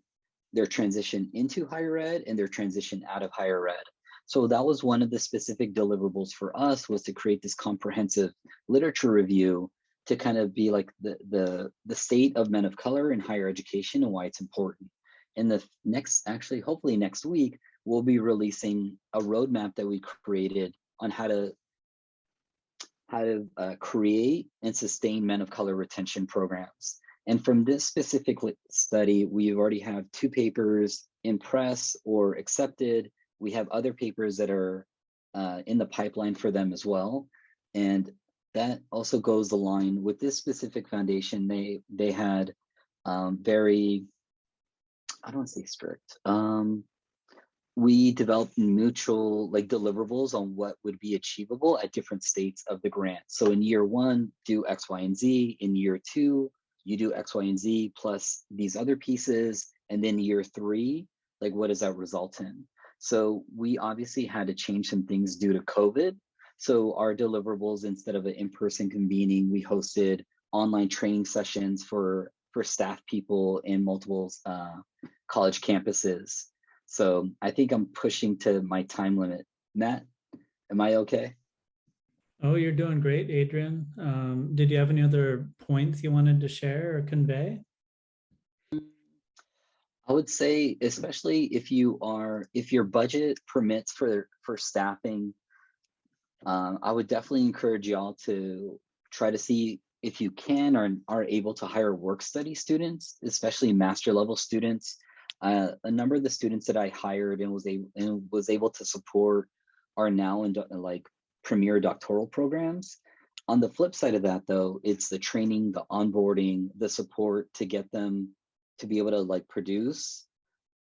Speaker 6: their transition into higher ed and their transition out of higher ed. So that was one of the specific deliverables for us, was to create this comprehensive literature review to kind of be like the state of men of color in higher education and why it's important. And the next, actually, hopefully next week, we'll be releasing a roadmap that we created on how to create and sustain men of color retention programs. And from this specific study, we already have 2 papers in press or accepted. We have other papers that are in the pipeline for them as well. And that also goes along with this specific foundation. They had very, I don't want to say strict, we developed mutual like deliverables on what would be achievable at different states of the grant. So in year 1, do X, Y, and Z. In year 2, you do X, Y, and Z plus these other pieces. And then year 3, like what does that result in? So we obviously had to change some things due to COVID. So our deliverables, instead of an in-person convening, we hosted online training sessions for staff people in multiple college campuses. So I think I'm pushing to my time limit. Matt, am I okay?
Speaker 2: Oh, you're doing great, Adrian. Did you have any other points you wanted to share or convey?
Speaker 6: I would say, especially if your budget permits for staffing, I would definitely encourage y'all to try to see if you can or are able to hire work study students, especially master level students. A number of the students that I hired and was able to support are now in like premier doctoral programs. On the flip side of that, though, it's the training, the onboarding, the support to get them to be able to like produce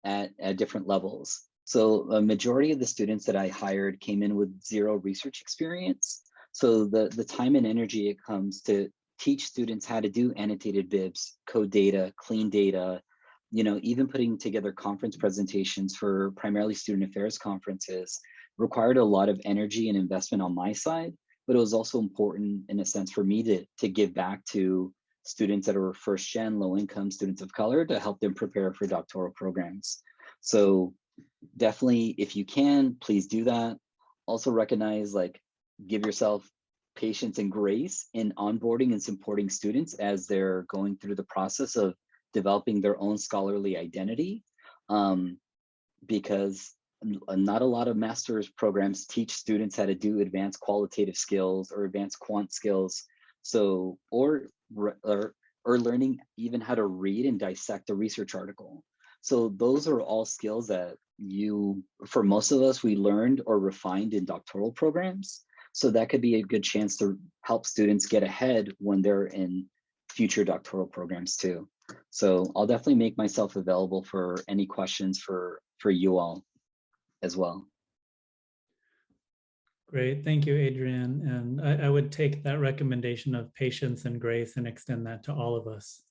Speaker 6: at different levels. So a majority of the students that I hired came in with zero research experience. So the time and energy it comes to teach students how to do annotated bibs, code data, clean data, even putting together conference presentations for primarily student affairs conferences required a lot of energy and investment on my side, but it was also important in a sense for me to give back to students that are first gen, low income students of color to help them prepare for doctoral programs. So definitely, if you can, please do that. Also recognize, like, give yourself patience and grace in onboarding and supporting students as they're going through the process of developing their own scholarly identity. Because not a lot of master's programs teach students how to do advanced qualitative skills or advanced quant skills. So, or learning even how to read and dissect a research article. So those are all skills that for most of us, we learned or refined in doctoral programs. So that could be a good chance to help students get ahead when they're in future doctoral programs too. So I'll definitely make myself available for any questions for you all as well.
Speaker 2: Great, thank you, Adrian. And I would take that recommendation of patience and grace and extend that to all of us.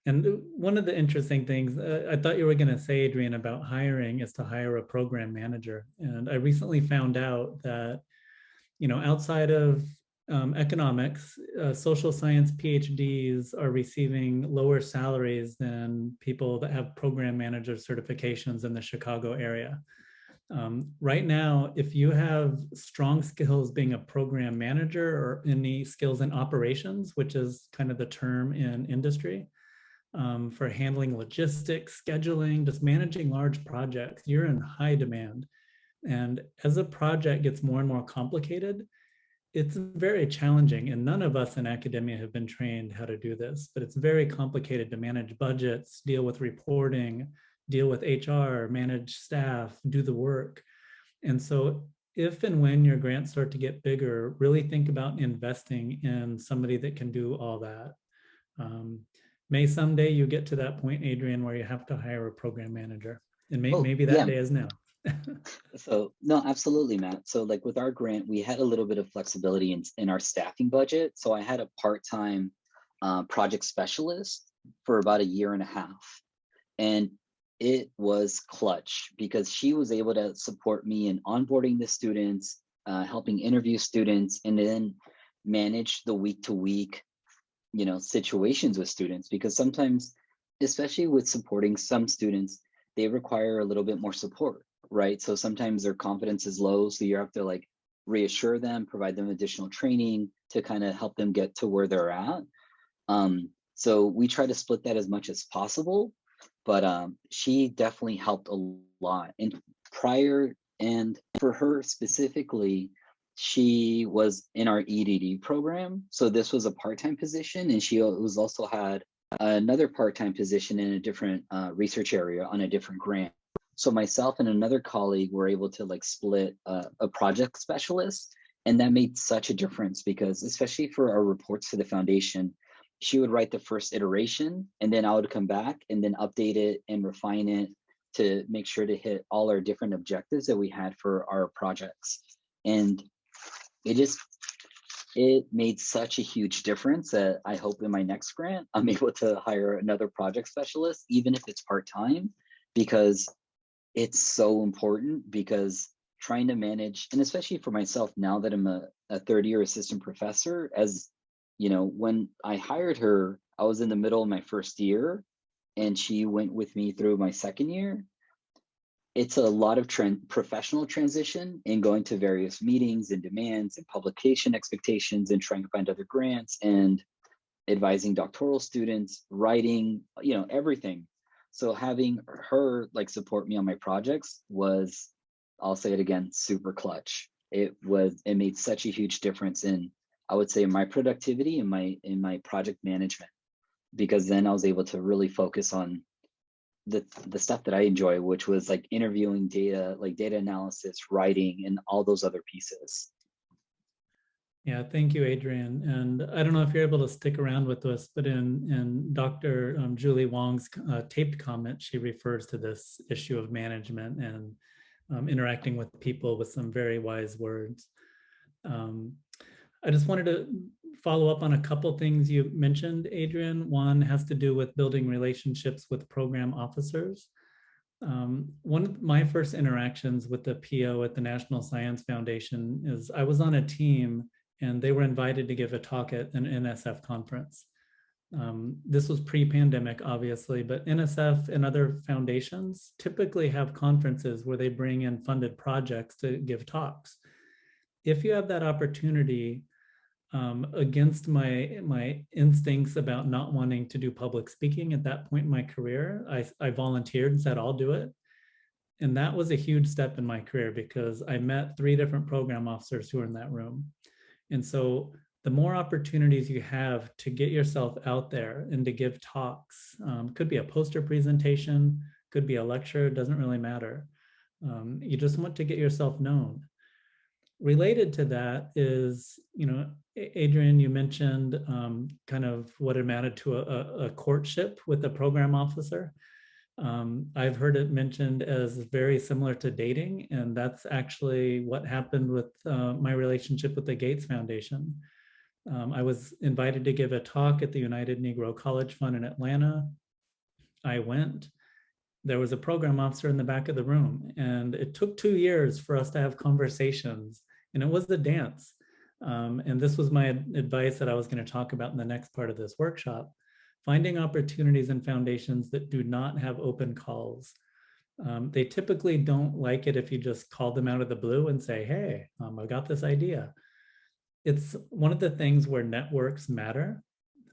Speaker 2: And one of the interesting things I thought you were going to say, Adrian, about hiring is to hire a program manager. And I recently found out that, outside of economics, social science PhDs are receiving lower salaries than people that have program manager certifications in the Chicago area. Right now, if you have strong skills being a program manager or any skills in operations, which is kind of the term in industry, for handling logistics, scheduling, just managing large projects, you're in high demand. And as a project gets more and more complicated, it's very challenging. And none of us in academia have been trained how to do this, but it's very complicated to manage budgets, deal with reporting, deal with HR, manage staff, do the work. And so if and when your grants start to get bigger, really think about investing in somebody that can do all that. May someday you get to that point, Adrian, where you have to hire a program manager. And maybe that day is now.
Speaker 6: So no, absolutely, Matt. So like with our grant, we had a little bit of flexibility in our staffing budget. So I had a part-time project specialist for about 1.5 years. And it was clutch because she was able to support me in onboarding the students, helping interview students, and then manage the week-to-week situations with students, because sometimes, especially with supporting some students, they require a little bit more support, right? So sometimes their confidence is low, so you have to like reassure them, provide them additional training to kind of help them get to where they're at. So we try to split that as much as possible, but she definitely helped a lot. And for her specifically, she was in our EDD program. So this was a part-time position, and she was also had another part-time position in a different research area on a different grant. So myself and another colleague were able to like split a project specialist, and that made such a difference because especially for our reports to the foundation, she would write the first iteration and then I would come back and then update it and refine it to make sure to hit all our different objectives that we had for our projects. And it made such a huge difference that I hope in my next grant, I'm able to hire another project specialist, even if it's part-time, because it's so important. Because trying to manage, and especially for myself now that I'm a third-year assistant professor, as you know, when I hired her, I was in the middle of my first year and she went with me through my second year. it's a lot of professional transition and going to various meetings and demands and publication expectations and trying to find other grants and advising doctoral students, writing, everything. So having her like support me on my projects was, I'll say it again, super clutch. It made such a huge difference in, I would say, my productivity and my project management, because then I was able to really focus on the stuff that I enjoy, which was like interviewing data, like data analysis, writing, and all those other pieces.
Speaker 2: Yeah, thank you, Adrian. And I don't know if you're able to stick around with us, but in Dr. Julie Wong's taped comment, she refers to this issue of management and interacting with people with some very wise words. I just wanted to follow up on a couple things you mentioned, Adrian. One has to do with building relationships with program officers. One of my first interactions with the PO at the National Science Foundation is I was on a team and they were invited to give a talk at an NSF conference. This was pre-pandemic, obviously, but NSF and other foundations typically have conferences where they bring in funded projects to give talks. If you have that opportunity, against my instincts about not wanting to do public speaking at that point in my career, I volunteered and said, I'll do it. And that was a huge step in my career because I met 3 different program officers who were in that room. And so the more opportunities you have to get yourself out there and to give talks, could be a poster presentation, could be a lecture, doesn't really matter. You just want to get yourself known. Related to that is, Adrian, you mentioned kind of what amounted to a courtship with a program officer. I've heard it mentioned as very similar to dating, and that's actually what happened with my relationship with the Gates Foundation. I was invited to give a talk at the United Negro College Fund in Atlanta. I went. There was a program officer in the back of the room, and it took 2 years for us to have conversations, and it was the dance. And this was my advice that I was going to talk about in the next part of this workshop. Finding opportunities in foundations that do not have open calls. They typically don't like it if you just call them out of the blue and say, hey, I got this idea. It's one of the things where networks matter,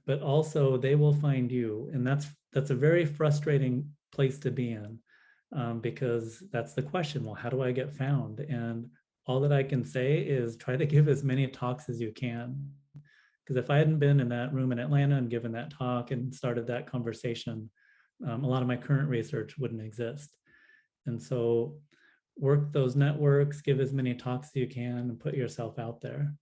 Speaker 2: but also they will find you. And that's a very frustrating place to be in, because that's the question. Well, how do I get found? And all that I can say is try to give as many talks as you can. Because if I hadn't been in that room in Atlanta and given that talk and started that conversation, a lot of my current research wouldn't exist. And so work those networks, give as many talks as you can, and put yourself out there.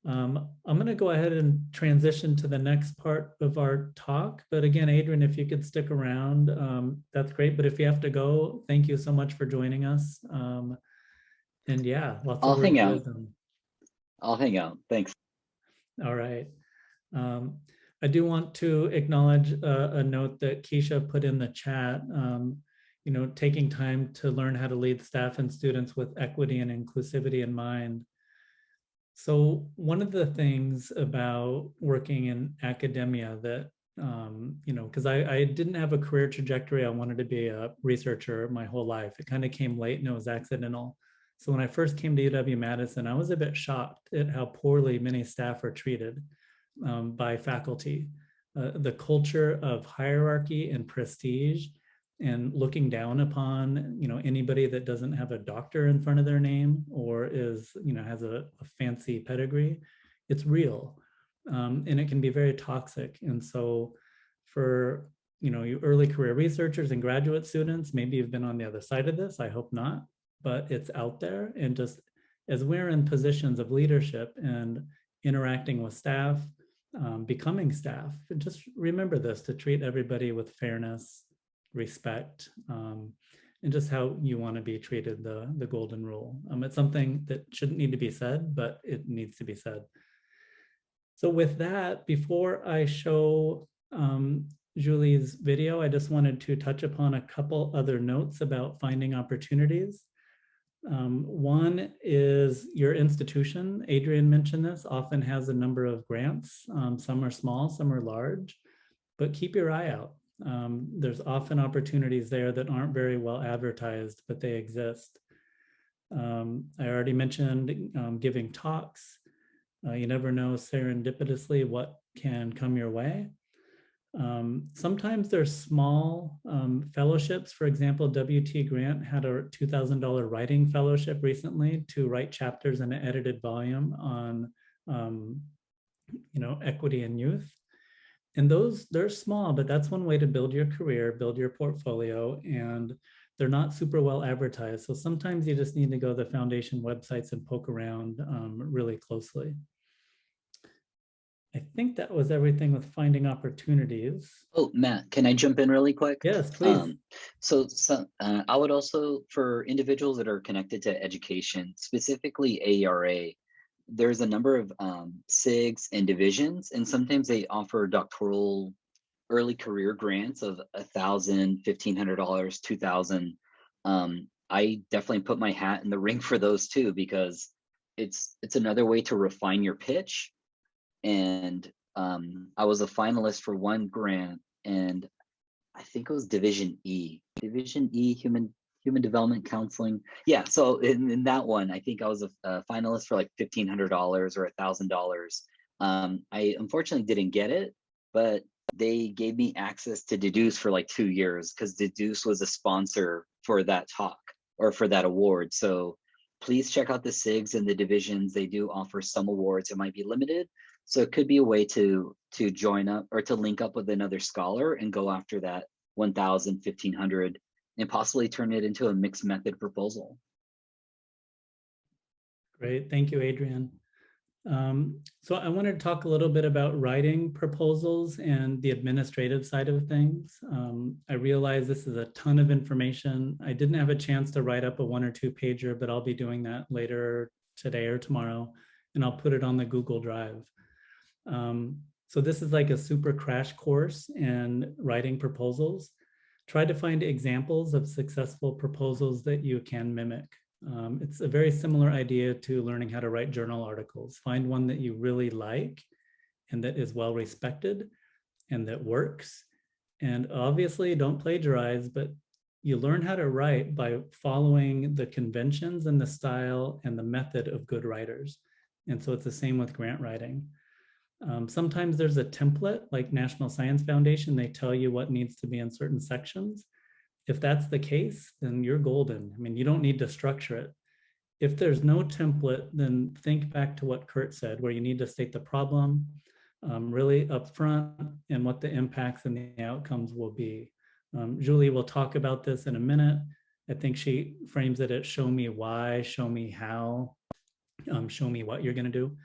Speaker 2: I'm going to go ahead and transition to the next part of our talk. But again, Adrian, if you could stick around, that's great. But if you have to go, thank you so much for joining us. And yeah, lots of words of wisdom.
Speaker 6: I'll hang out. Thanks.
Speaker 2: All right. I do want to acknowledge a note that Keisha put in the chat, taking time to learn how to lead staff and students with equity and inclusivity in mind. So one of the things about working in academia that, because I didn't have a career trajectory, I wanted to be a researcher my whole life. It kind of came late and it was accidental. So when I first came to UW-Madison, I was a bit shocked at how poorly many staff are treated by faculty. The culture of hierarchy and prestige and looking down upon, anybody that doesn't have a doctor in front of their name or is, has a fancy pedigree, it's real. And it can be very toxic. And so for, you early career researchers and graduate students, maybe you've been on the other side of this, I hope not. But it's out there. And just as we're in positions of leadership and interacting with staff, becoming staff, and just remember this, to treat everybody with fairness, respect, and just how you want to be treated, the golden rule. It's something that shouldn't need to be said, but it needs to be said. So with that, before I show Julie's video, I just wanted to touch upon a couple other notes about finding opportunities. One is your institution, Adrian mentioned this, often has a number of grants. Some are small, some are large, but keep your eye out. There's often opportunities there that aren't very well advertised, but they exist. I already mentioned giving talks. You never know serendipitously what can come your way. Sometimes there's small fellowships. For example, WT Grant had a $2,000 writing fellowship recently to write chapters in an edited volume on equity in youth. And they're small, but that's one way to build your career, build your portfolio, and they're not super well advertised. So sometimes you just need to go to the foundation websites and poke around really closely. I think that was everything with finding opportunities.
Speaker 6: Oh, Matt, can I jump in really quick?
Speaker 2: Yes, please.
Speaker 6: I would also, for individuals that are connected to education, specifically AERA, there's a number of SIGs and divisions, and sometimes they offer doctoral early career grants of $1,000, $1,500, $2,000. I definitely put my hat in the ring for those too, because it's another way to refine your pitch. And I was a finalist for one grant, and I think it was Division E, Human Development Counseling. Yeah, so in that one, I think I was a finalist for like $1,500 or $1,000. I unfortunately didn't get it, but they gave me access to Deduce for like 2 years, because Deduce was a sponsor for that talk or for that award. So please check out the SIGs and the divisions. They do offer some awards. It might be limited. So it could be a way to join up or to link up with another scholar and go after that 1,000, 1,500, and possibly turn it into a mixed method proposal.
Speaker 2: Great, thank you, Adrian. So I wanted to talk a little bit about writing proposals and the administrative side of things. I realize this is a ton of information. I didn't have a chance to write up a 1 or 2 pager, but I'll be doing that later today or tomorrow, and I'll put it on the Google Drive. So this is like a super crash course in writing proposals. Try to find examples of successful proposals that you can mimic. It's a very similar idea to learning how to write journal articles. Find one that you really like and that is well respected and that works. And obviously don't plagiarize, but you learn how to write by following the conventions and the style and the method of good writers. And so it's the same with grant writing. Sometimes there's a template like National Science Foundation. They tell you what needs to be in certain sections. If that's the case, then you're golden. I mean, you don't need to structure it. If there's no template, then think back to what Kurt said, where you need to state the problem really upfront and what the impacts and the outcomes will be. Julie will talk about this in a minute. I think she frames it as show me why, show me how, show me what you're going to do.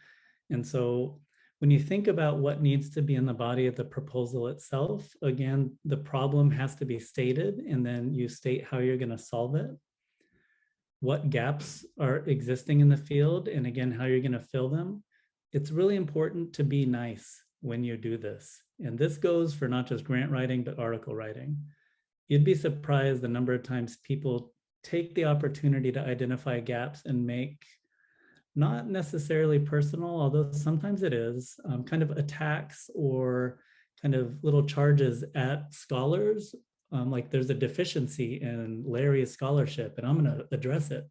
Speaker 2: And so when you think about what needs to be in the body of the proposal itself, again, the problem has to be stated, and then you state how you're going to solve it, what gaps are existing in the field, and again, how you're going to fill them. It's really important to be nice when you do this. And this goes for not just grant writing, but article writing. You'd be surprised the number of times people take the opportunity to identify gaps and make, not necessarily personal, although sometimes it is, kind of attacks or kind of little charges at scholars. Like there's a deficiency in Larry's scholarship and I'm going to address it.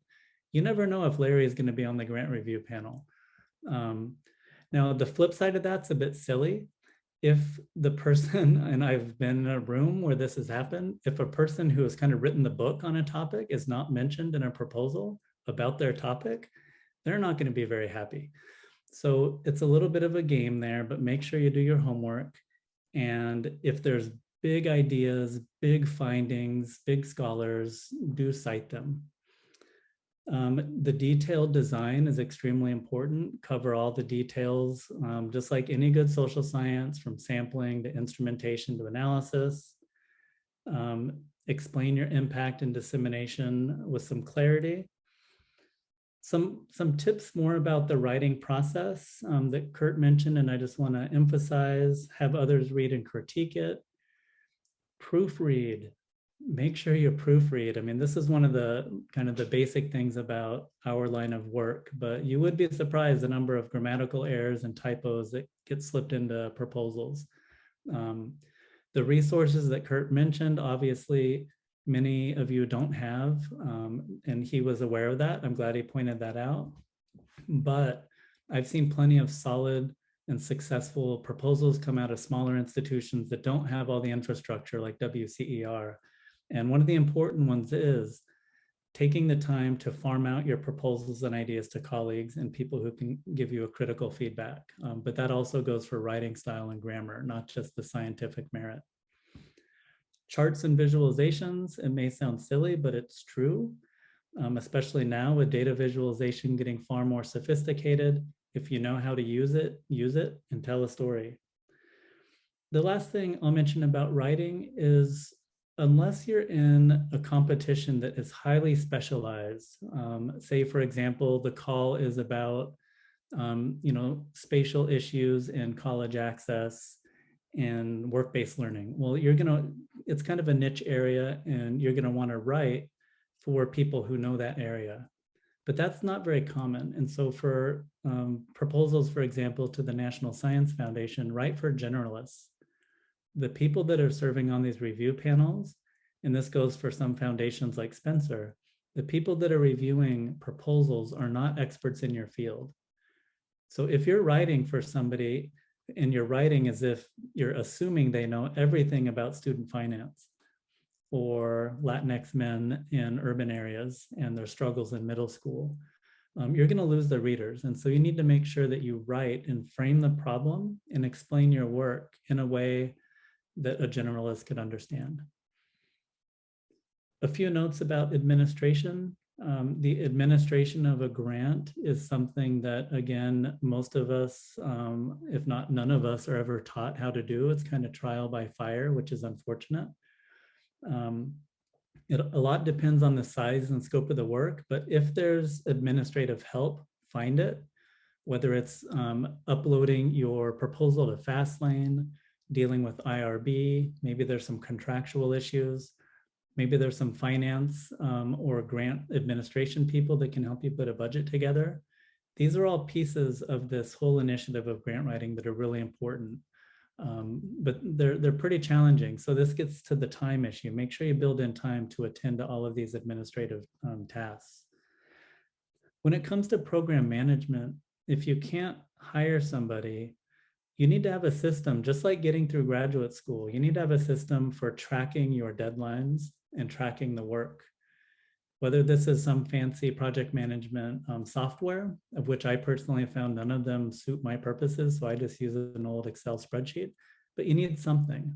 Speaker 2: You never know if Larry is going to be on the grant review panel. Now, the flip side of that's a bit silly. If the person, and I've been in a room where this has happened, if a person who has kind of written the book on a topic is not mentioned in a proposal about their topic, they're not going to be very happy. So it's a little bit of a game there, but make sure you do your homework. And if there's big ideas, big findings, big scholars, do cite them. The detailed design is extremely important. Cover all the details, just like any good social science, from sampling to instrumentation to analysis. Explain your impact and dissemination with some clarity. Some tips more about the writing process that Kurt mentioned, and I just want to emphasize: have others read and critique it. Proofread. Make sure you proofread. I mean, this is one of the kind of the basic things about our line of work, but you would be surprised the number of grammatical errors and typos that get slipped into proposals. The The resources that Kurt mentioned, obviously, many of you don't have, and he was aware of that. I'm glad he pointed that out. But I've seen plenty of solid and successful proposals come out of smaller institutions that don't have all the infrastructure like WCER. And one of the important ones is taking the time to farm out your proposals and ideas to colleagues and people who can give you a critical feedback. But that also goes for writing style and grammar, not just the scientific merit. Charts and visualizations, it may sound silly, but it's true, especially now with data visualization getting far more sophisticated. If you know how to use it and tell a story. The last thing I'll mention about writing is, unless you're in a competition that is highly specialized, say for example, the call is about spatial issues in college access and work-based learning. Well, it's kind of a niche area, and you're gonna wanna write for people who know that area. But that's not very common. And so for proposals, for example, to the National Science Foundation, write for generalists. The people that are serving on these review panels, and this goes for some foundations like Spencer, the people that are reviewing proposals are not experts in your field. So if you're writing for somebody and you're writing as if you're assuming they know everything about student finance or Latinx men in urban areas and their struggles in middle school, you're going to lose the readers. And so you need to make sure that you write and frame the problem and explain your work in a way that a generalist could understand. A few notes about administration. The administration of a grant is something that, again, most of us, if not none of us, are ever taught how to do. It's kind of trial by fire, which is unfortunate. A lot depends on the size and scope of the work, but if there's administrative help, find it, whether it's uploading your proposal to Fastlane, dealing with IRB, maybe there's some contractual issues, maybe there's some finance or grant administration people that can help you put a budget together. These are all pieces of this whole initiative of grant writing that are really important. But they're pretty challenging. So this gets to the time issue. Make sure you build in time to attend to all of these administrative tasks. When it comes to program management, if you can't hire somebody, you need to have a system, just like getting through graduate school. You need to have a system for tracking your deadlines and tracking the work. Whether this is some fancy project management software, of which I personally found none of them suit my purposes, so I just use an old Excel spreadsheet, but you need something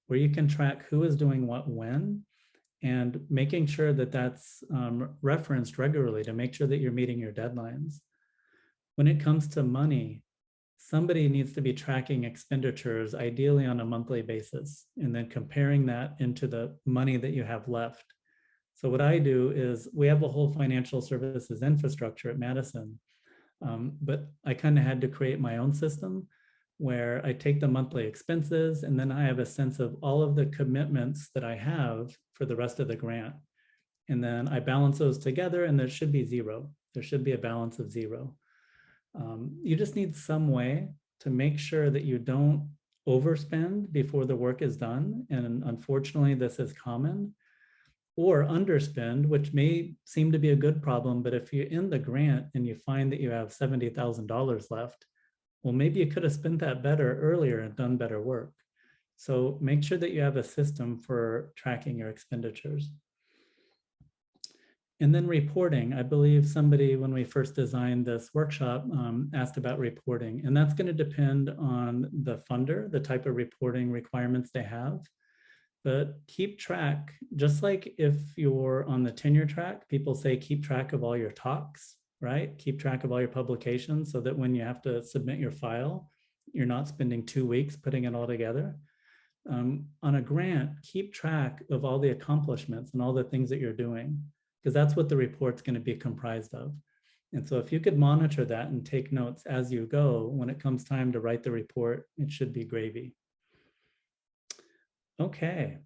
Speaker 2: where you can track who is doing what when, and making sure that that's referenced regularly to make sure that you're meeting your deadlines. When it comes to money, somebody needs to be tracking expenditures, ideally on a monthly basis, and then comparing that into the money that you have left. So what I do is, we have a whole financial services infrastructure at Madison, but I kind of had to create my own system where I take the monthly expenses, and then I have a sense of all of the commitments that I have for the rest of the grant. And then I balance those together, and there should be zero. There should be a balance of zero. You just need some way to make sure that you don't overspend before the work is done. And unfortunately, this is common. Or underspend, which may seem to be a good problem, but if you're in the grant and you find that you have $70,000 left, well, maybe you could have spent that better earlier and done better work. So make sure that you have a system for tracking your expenditures. And then reporting. I believe somebody, when we first designed this workshop, asked about reporting, and that's going to depend on the funder, the type of reporting requirements they have. But keep track, just like if you're on the tenure track, people say keep track of all your talks, right? Keep track of all your publications so that when you have to submit your file, you're not spending 2 weeks putting it all together. On a grant, keep track of all the accomplishments and all the things that you're doing, because that's what the report's going to be comprised of. And so if you could monitor that and take notes as you go, when it comes time to write the report, it should be gravy. Okay,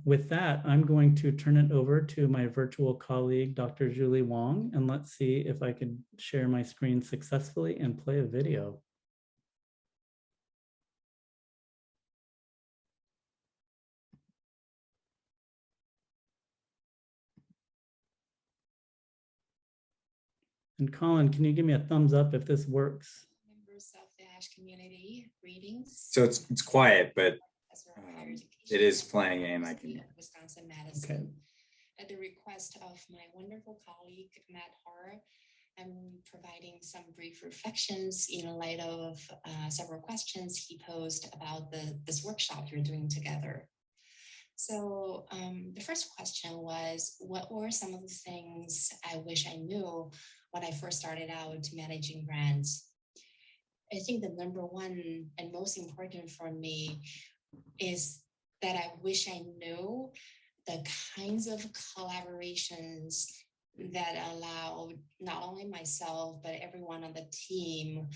Speaker 2: with that, I'm going to turn it over to my virtual colleague, Dr. Julie Wong, and let's see if I can share my screen successfully and play a video. And Colin, can you give me a thumbs up if this works?
Speaker 7: Members of the ASH community, greetings.
Speaker 1: So it's quiet, but
Speaker 7: Higher education
Speaker 1: it is playing and I can.
Speaker 7: Wisconsin-Madison.
Speaker 2: Okay.
Speaker 7: At the request of my wonderful colleague, Matt Horr, I'm providing some brief reflections in light of several questions he posed about this workshop you're doing together. So the first question was, what were some of the things I wish I knew when I first started out managing grants? I think the number one and most important for me is that I wish I knew the kinds of collaborations that allow not only myself, but everyone on the team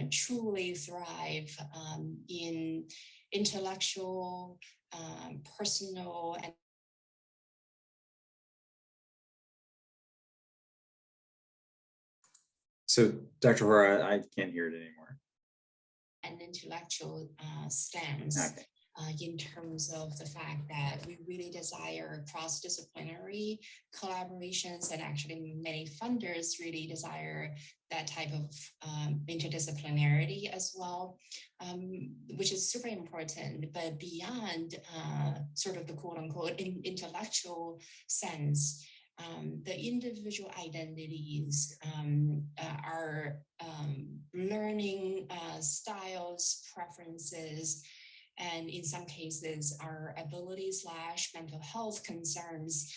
Speaker 7: truly thrive in intellectual, personal, and
Speaker 1: So Dr. Hora, I can't hear it anymore.
Speaker 7: An intellectual stance.
Speaker 1: Okay.
Speaker 7: In terms of the fact that we really desire cross-disciplinary collaborations, and actually many funders really desire that type of interdisciplinarity as well, which is super important. But beyond sort of the quote-unquote intellectual sense, the individual identities, our learning styles, preferences, and in some cases, our abilities / mental health concerns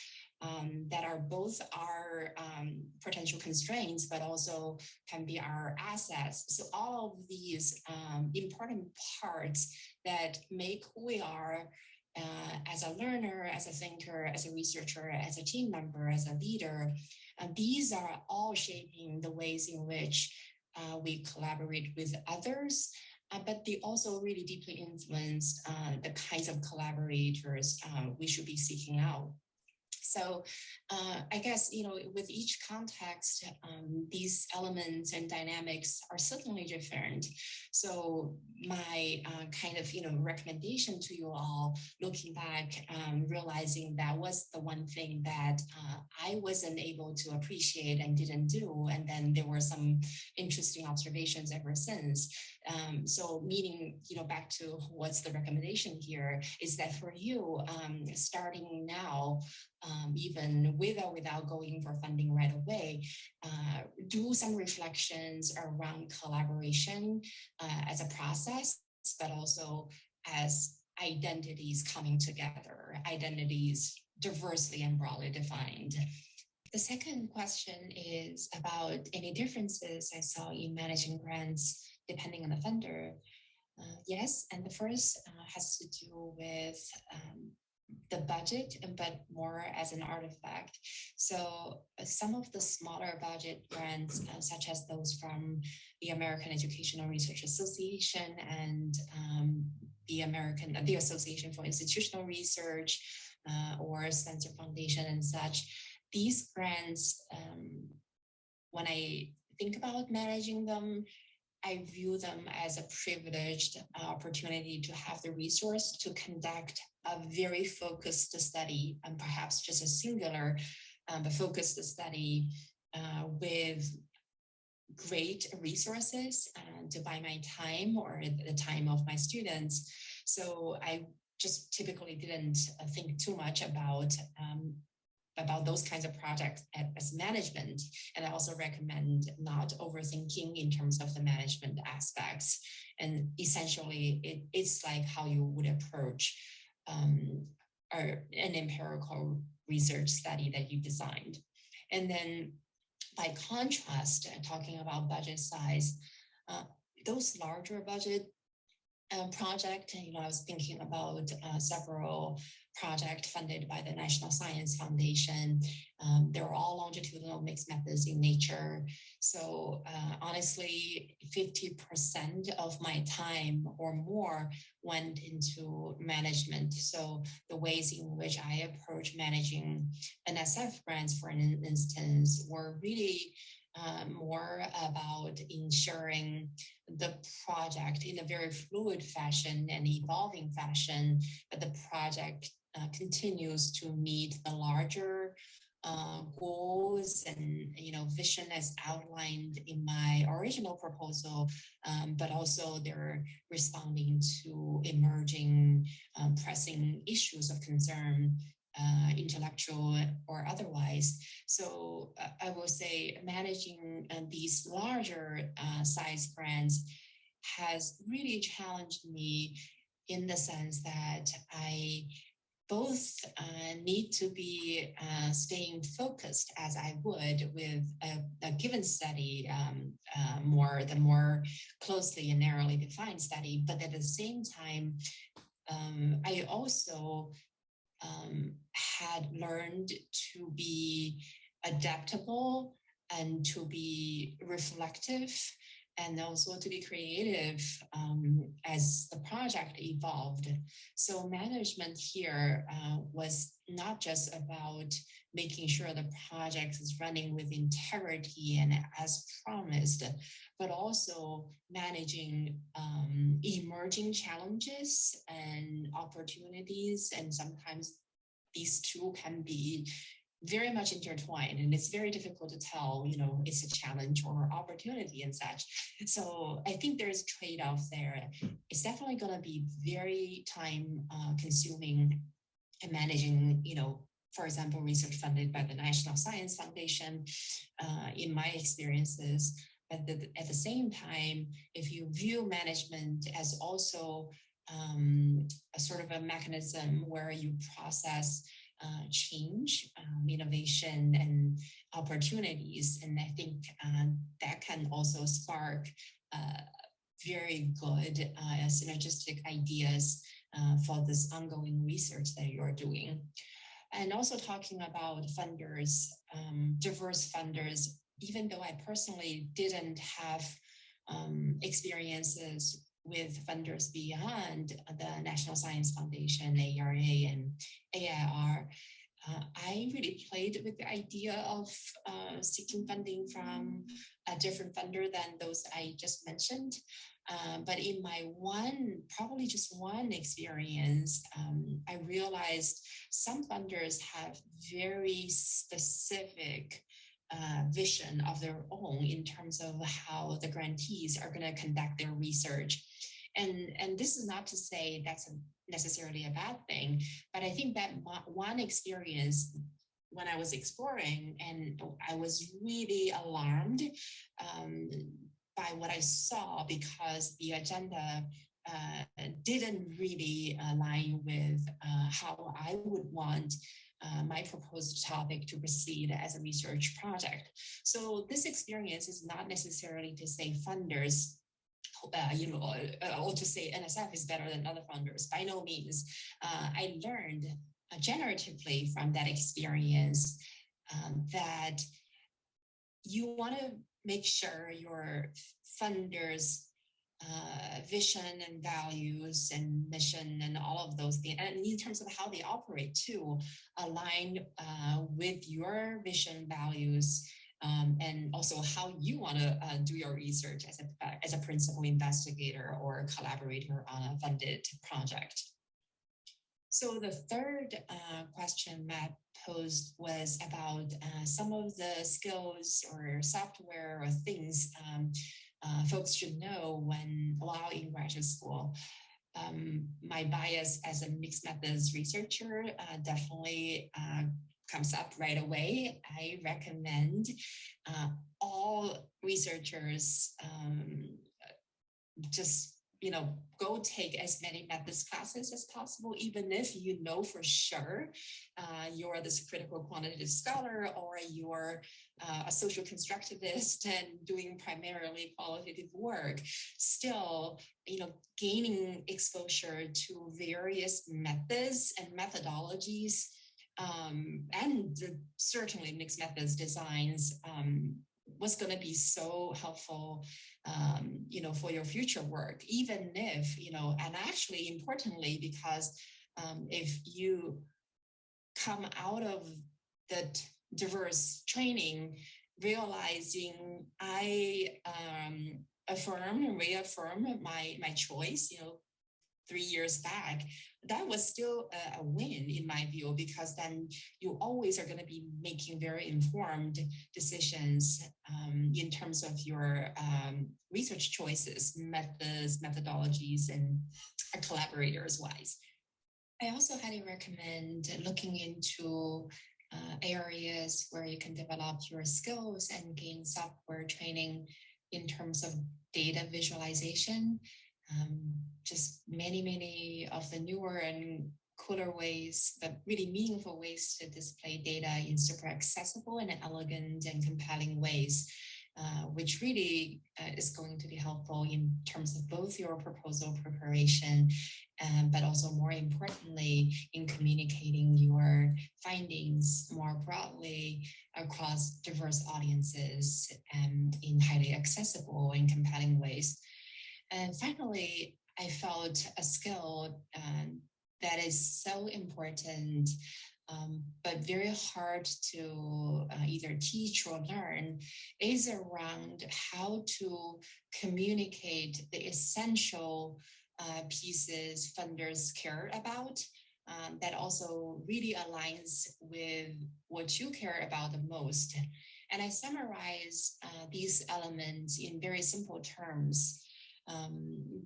Speaker 7: that are both our potential constraints, but also can be our assets. So all of these important parts that make who we are as a learner, as a thinker, as a researcher, as a team member, as a leader, these are all shaping the ways in which we collaborate with others. But they also really deeply influence the kinds of collaborators we should be seeking out. So I guess, with each context, these elements and dynamics are certainly different. So my kind of, recommendation to you all, looking back, realizing that was the one thing that I wasn't able to appreciate and didn't do. And then there were some interesting observations ever since. So meaning, back to what's the recommendation here is that for you, starting now, even with or without going for funding right away, do some reflections around collaboration as a process, but also as identities coming together, identities diversely and broadly defined. The second question is about any differences I saw in managing grants depending on the funder. Yes, and the first has to do with the budget, but more as an artifact. So some of the smaller budget grants, such as those from the American Educational Research Association and the Association for Institutional Research or Spencer Foundation and such, these grants, when I think about managing them, I view them as a privileged opportunity to have the resource to conduct a very focused study, and perhaps just a singular but focused study with great resources to buy my time or the time of my students. So I just typically didn't think too much about those kinds of projects as management. And I also recommend not overthinking in terms of the management aspects. And essentially, it's like how you would approach an empirical research study that you designed. And then by contrast, talking about budget size, those larger budget project, I was thinking about several projects funded by the National Science Foundation. They're all longitudinal mixed methods in nature. So honestly, 50% of my time or more went into management. So the ways in which I approach managing NSF grants, for an instance, were really more about ensuring the project in a very fluid fashion and evolving fashion, but the project continues to meet the larger goals and vision as outlined in my original proposal, but also they're responding to emerging pressing issues of concern, intellectual or otherwise. So I will say managing these larger size grants has really challenged me in the sense that I both need to be staying focused as I would with a given study, the more closely and narrowly defined study, but at the same time, I also had learned to be adaptable and to be reflective and also to be creative as the project evolved. So management here was not just about making sure the project is running with integrity and as promised, but also managing emerging challenges and opportunities. And sometimes these two can be very much intertwined, and it's very difficult to tell, it's a challenge or opportunity and such. So I think there's trade-off there. It's definitely going to be very time consuming and managing, for example, research funded by the National Science Foundation, in my experiences. But at the same time, if you view management as also a sort of a mechanism where you process change, innovation, and opportunities. And I think that can also spark very good synergistic ideas for this ongoing research that you're doing. And also talking about funders, diverse funders, even though I personally didn't have experiences with funders beyond the National Science Foundation, ARA, and AIR, I really played with the idea of seeking funding from a different funder than those I just mentioned. But in my probably just one experience, I realized some funders have very specific vision of their own in terms of how the grantees are going to conduct their research. And this is not to say that's necessarily a bad thing, but I think that one experience when I was exploring, and I was really alarmed by what I saw, because the agenda didn't really align with how I would want my proposed topic to proceed as a research project. So this experience is not necessarily to say funders, or to say NSF is better than other funders. By no means. I learned generatively from that experience that you want to make sure your funders' vision and values and mission and all of those things, and in terms of how they operate too, align with your vision, values, and also how you want to do your research as a principal investigator or collaborator on a funded project. So the third question Matt posed was about some of the skills or software or things folks should know while in graduate school. My bias as a mixed methods researcher definitely comes up right away. I recommend all researchers just go take as many methods classes as possible, even if you know for sure you're this critical quantitative scholar or you're a social constructivist and doing primarily qualitative work. Still, gaining exposure to various methods and methodologies, and certainly mixed methods designs was going to be so helpful, for your future work, even if, and actually importantly, because if you come out of that diverse training, realizing I affirm and reaffirm my choice, 3 years back, that was still a win in my view, because then you always are going to be making very informed decisions in terms of your research choices, methods, methodologies, and collaborators wise. I also highly recommend looking into areas where you can develop your skills and gain software training in terms of data visualization. Just many of the newer and cooler ways, but really meaningful ways to display data in super accessible and elegant and compelling ways, which really is going to be helpful in terms of both your proposal preparation, but also more importantly, in communicating your findings more broadly across diverse audiences and in highly accessible and compelling ways. And finally, I felt a skill that is so important, but very hard to either teach or learn, is around how to communicate the essential pieces funders care about, that also really aligns with what you care about the most. And I summarize these elements in very simple terms.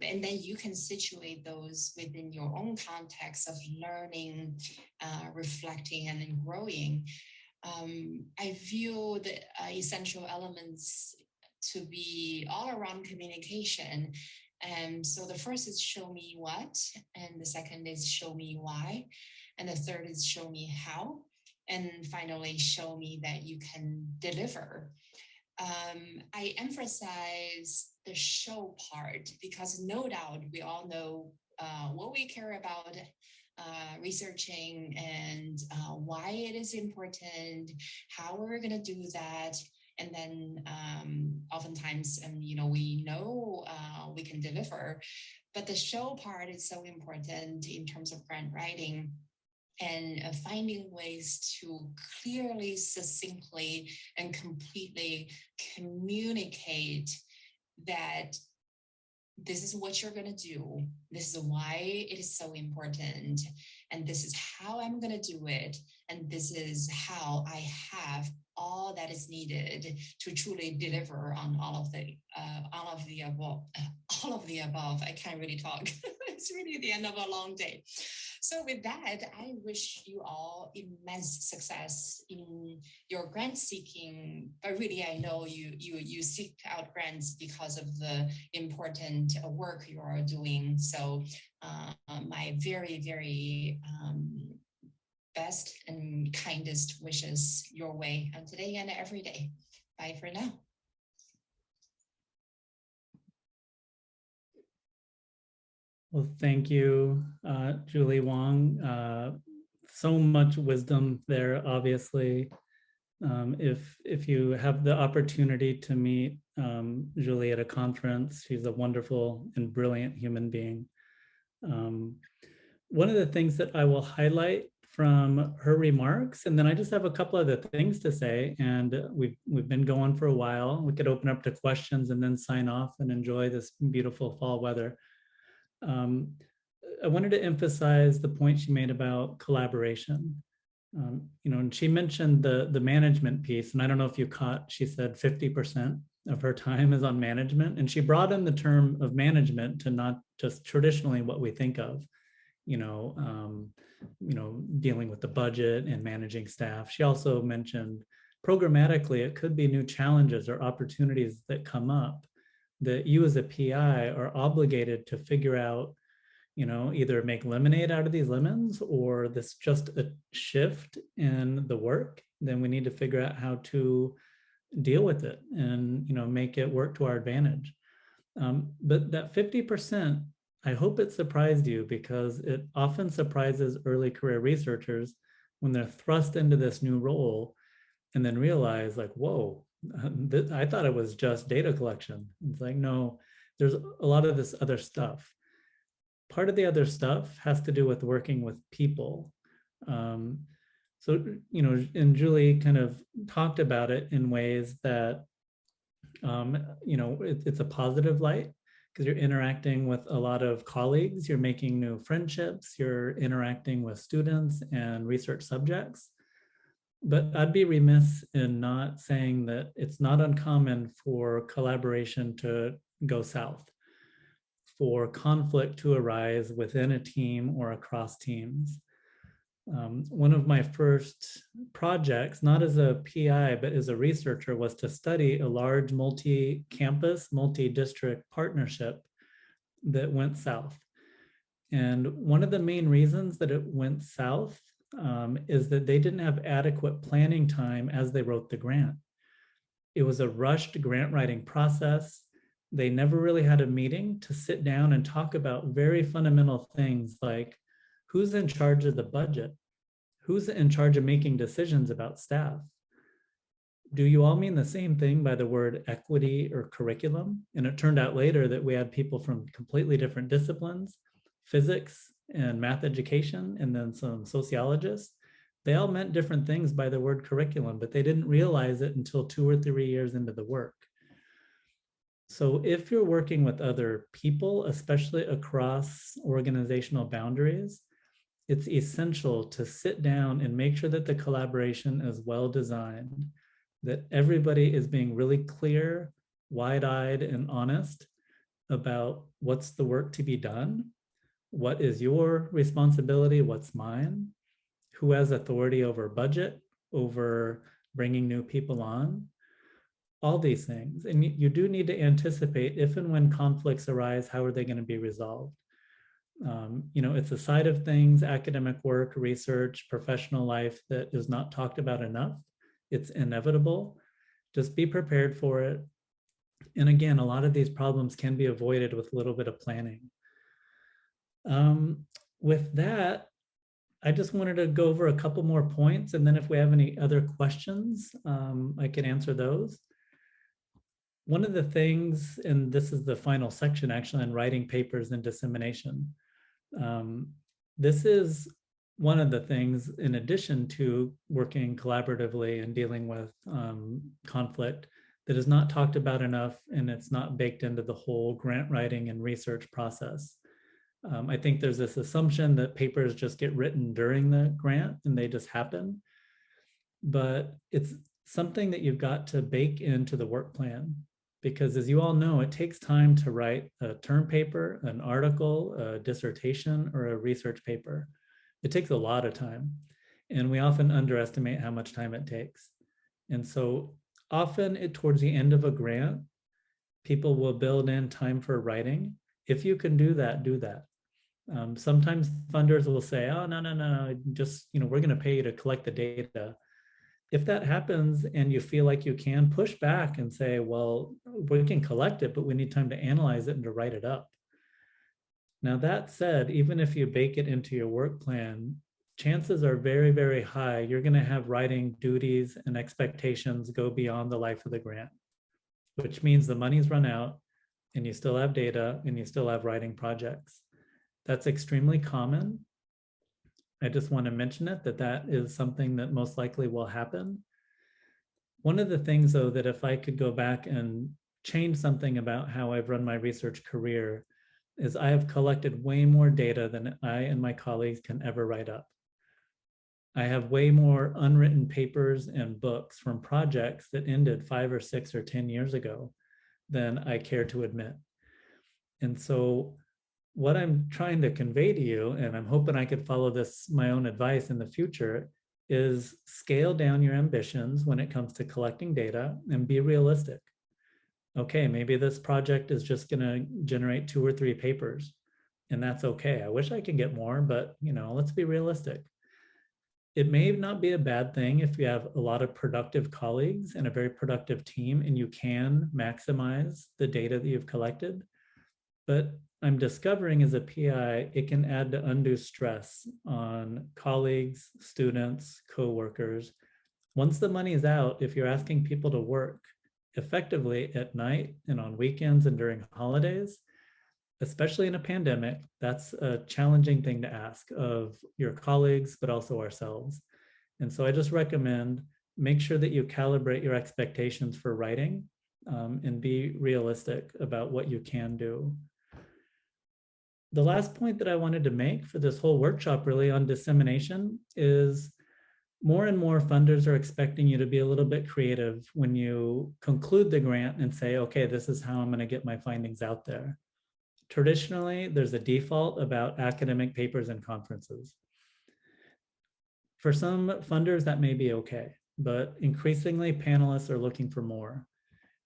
Speaker 7: And then you can situate those within your own context of learning, reflecting, and then growing. I view the essential elements to be all around communication. And so the first is show me what, and the second is show me why, and the third is show me how, and finally show me that you can deliver. I emphasize the show part because no doubt we all know what we care about researching and why it is important, how we're going to do that. And then oftentimes, we know we can deliver, but the show part is so important in terms of grant writing. And finding ways to clearly, succinctly, and completely communicate that this is what you're going to do, this is why it is so important, and this is how I'm going to do it, and this is how I have all that is needed to truly deliver on all of the above. I can't really talk. It's really the end of a long day. So with that, I wish you all immense success in your grant seeking. But really, I know you seek out grants because of the important work you are doing. So my very, very best and kindest wishes your way today and every day. Bye for now.
Speaker 2: Well, thank you, Julie Wong. So much wisdom there, obviously. If you have the opportunity to meet Julie at a conference, she's a wonderful and brilliant human being. One of the things that I will highlight from her remarks, and then I just have a couple other things to say, and we've been going for a while. We could open up to questions and then sign off and enjoy this beautiful fall weather. I wanted to emphasize the point she made about collaboration. And she mentioned the management piece, and I don't know if you caught, she said 50% of her time is on management, and she brought in the term of management to not just traditionally what we think of, dealing with the budget and managing staff. She also mentioned programmatically, it could be new challenges or opportunities that come up that you as a PI are obligated to figure out, either make lemonade out of these lemons, or this just a shift in the work. Then we need to figure out how to deal with it and, make it work to our advantage. But that 50%, I hope it surprised you, because it often surprises early career researchers when they're thrust into this new role and then realize like, whoa, I thought it was just data collection. It's like, no, there's a lot of this other stuff. Part of the other stuff has to do with working with people. And Julie kind of talked about it in ways that, it's a positive light. because you're interacting with a lot of colleagues, you're making new friendships, you're interacting with students and research subjects. But I'd be remiss in not saying that it's not uncommon for collaboration to go south, for conflict to arise within a team or across teams. One of my first projects, not as a PI, but as a researcher, was to study a large multi-campus, multi-district partnership that went south. And one of the main reasons that it went south is that they didn't have adequate planning time as they wrote the grant. It was a rushed grant writing process. They never really had a meeting to sit down and talk about very fundamental things like who's in charge of the budget? Who's in charge of making decisions about staff? Do you all mean the same thing by the word equity or curriculum? And it turned out later that we had people from completely different disciplines, physics and math education, and then some sociologists. They all meant different things by the word curriculum, but they didn't realize it until 2 or 3 years into the work. So if you're working with other people, especially across organizational boundaries, it's essential to sit down and make sure that the collaboration is well designed, that everybody is being really clear, wide-eyed, and honest about what's the work to be done, what is your responsibility, what's mine, who has authority over budget, over bringing new people on, all these things. And you do need to anticipate if and when conflicts arise, how are they going to be resolved? It's a side of things, academic work, research, professional life that is not talked about enough. It's inevitable. Just be prepared for it. And again, a lot of these problems can be avoided with a little bit of planning. With that, I just wanted to go over a couple more points, and then if we have any other questions, I can answer those. One of the things, and this is the final section actually on writing papers and dissemination. This is one of the things, in addition to working collaboratively and dealing with conflict, that is not talked about enough, and it's not baked into the whole grant writing and research process. I think there's this assumption that papers just get written during the grant and they just happen, but it's something that you've got to bake into the work plan, because as you all know, it takes time to write a term paper, an article, a dissertation, or a research paper. It takes a lot of time, and we often underestimate how much time it takes. And so often towards the end of a grant, people will build in time for writing. If you can do that, do that. Sometimes funders will say, oh, no, just, we're going to pay you to collect the data. If that happens and you feel like you can, push back and say, well, we can collect it, but we need time to analyze it and to write it up. Now, that said, even if you bake it into your work plan, chances are very, very high you're going to have writing duties and expectations go beyond the life of the grant, which means the money's run out and you still have data and you still have writing projects. That's extremely common. I just want to mention it, that is something that most likely will happen. One of the things, though, that if I could go back and change something about how I've run my research career, is I have collected way more data than I and my colleagues can ever write up. I have way more unwritten papers and books from projects that ended 5 or 6 or 10 years ago than I care to admit. And so what I'm trying to convey to you, and I'm hoping I could follow this, my own advice in the future, is scale down your ambitions when it comes to collecting data and be realistic. Okay, maybe this project is just going to generate 2 or 3 papers, and that's okay. I wish I could get more, but let's be realistic. It may not be a bad thing if you have a lot of productive colleagues and a very productive team, and you can maximize the data that you've collected. But I'm discovering as a PI, it can add to undue stress on colleagues, students, coworkers. Once the money is out, if you're asking people to work effectively at night and on weekends and during holidays, especially in a pandemic, that's a challenging thing to ask of your colleagues, but also ourselves. And so I just recommend make sure that you calibrate your expectations for writing and be realistic about what you can do. The last point that I wanted to make for this whole workshop really on dissemination is more and more funders are expecting you to be a little bit creative when you conclude the grant and say, okay, this is how I'm going to get my findings out there. Traditionally, there's a default about academic papers and conferences. For some funders, that may be okay, but increasingly panelists are looking for more.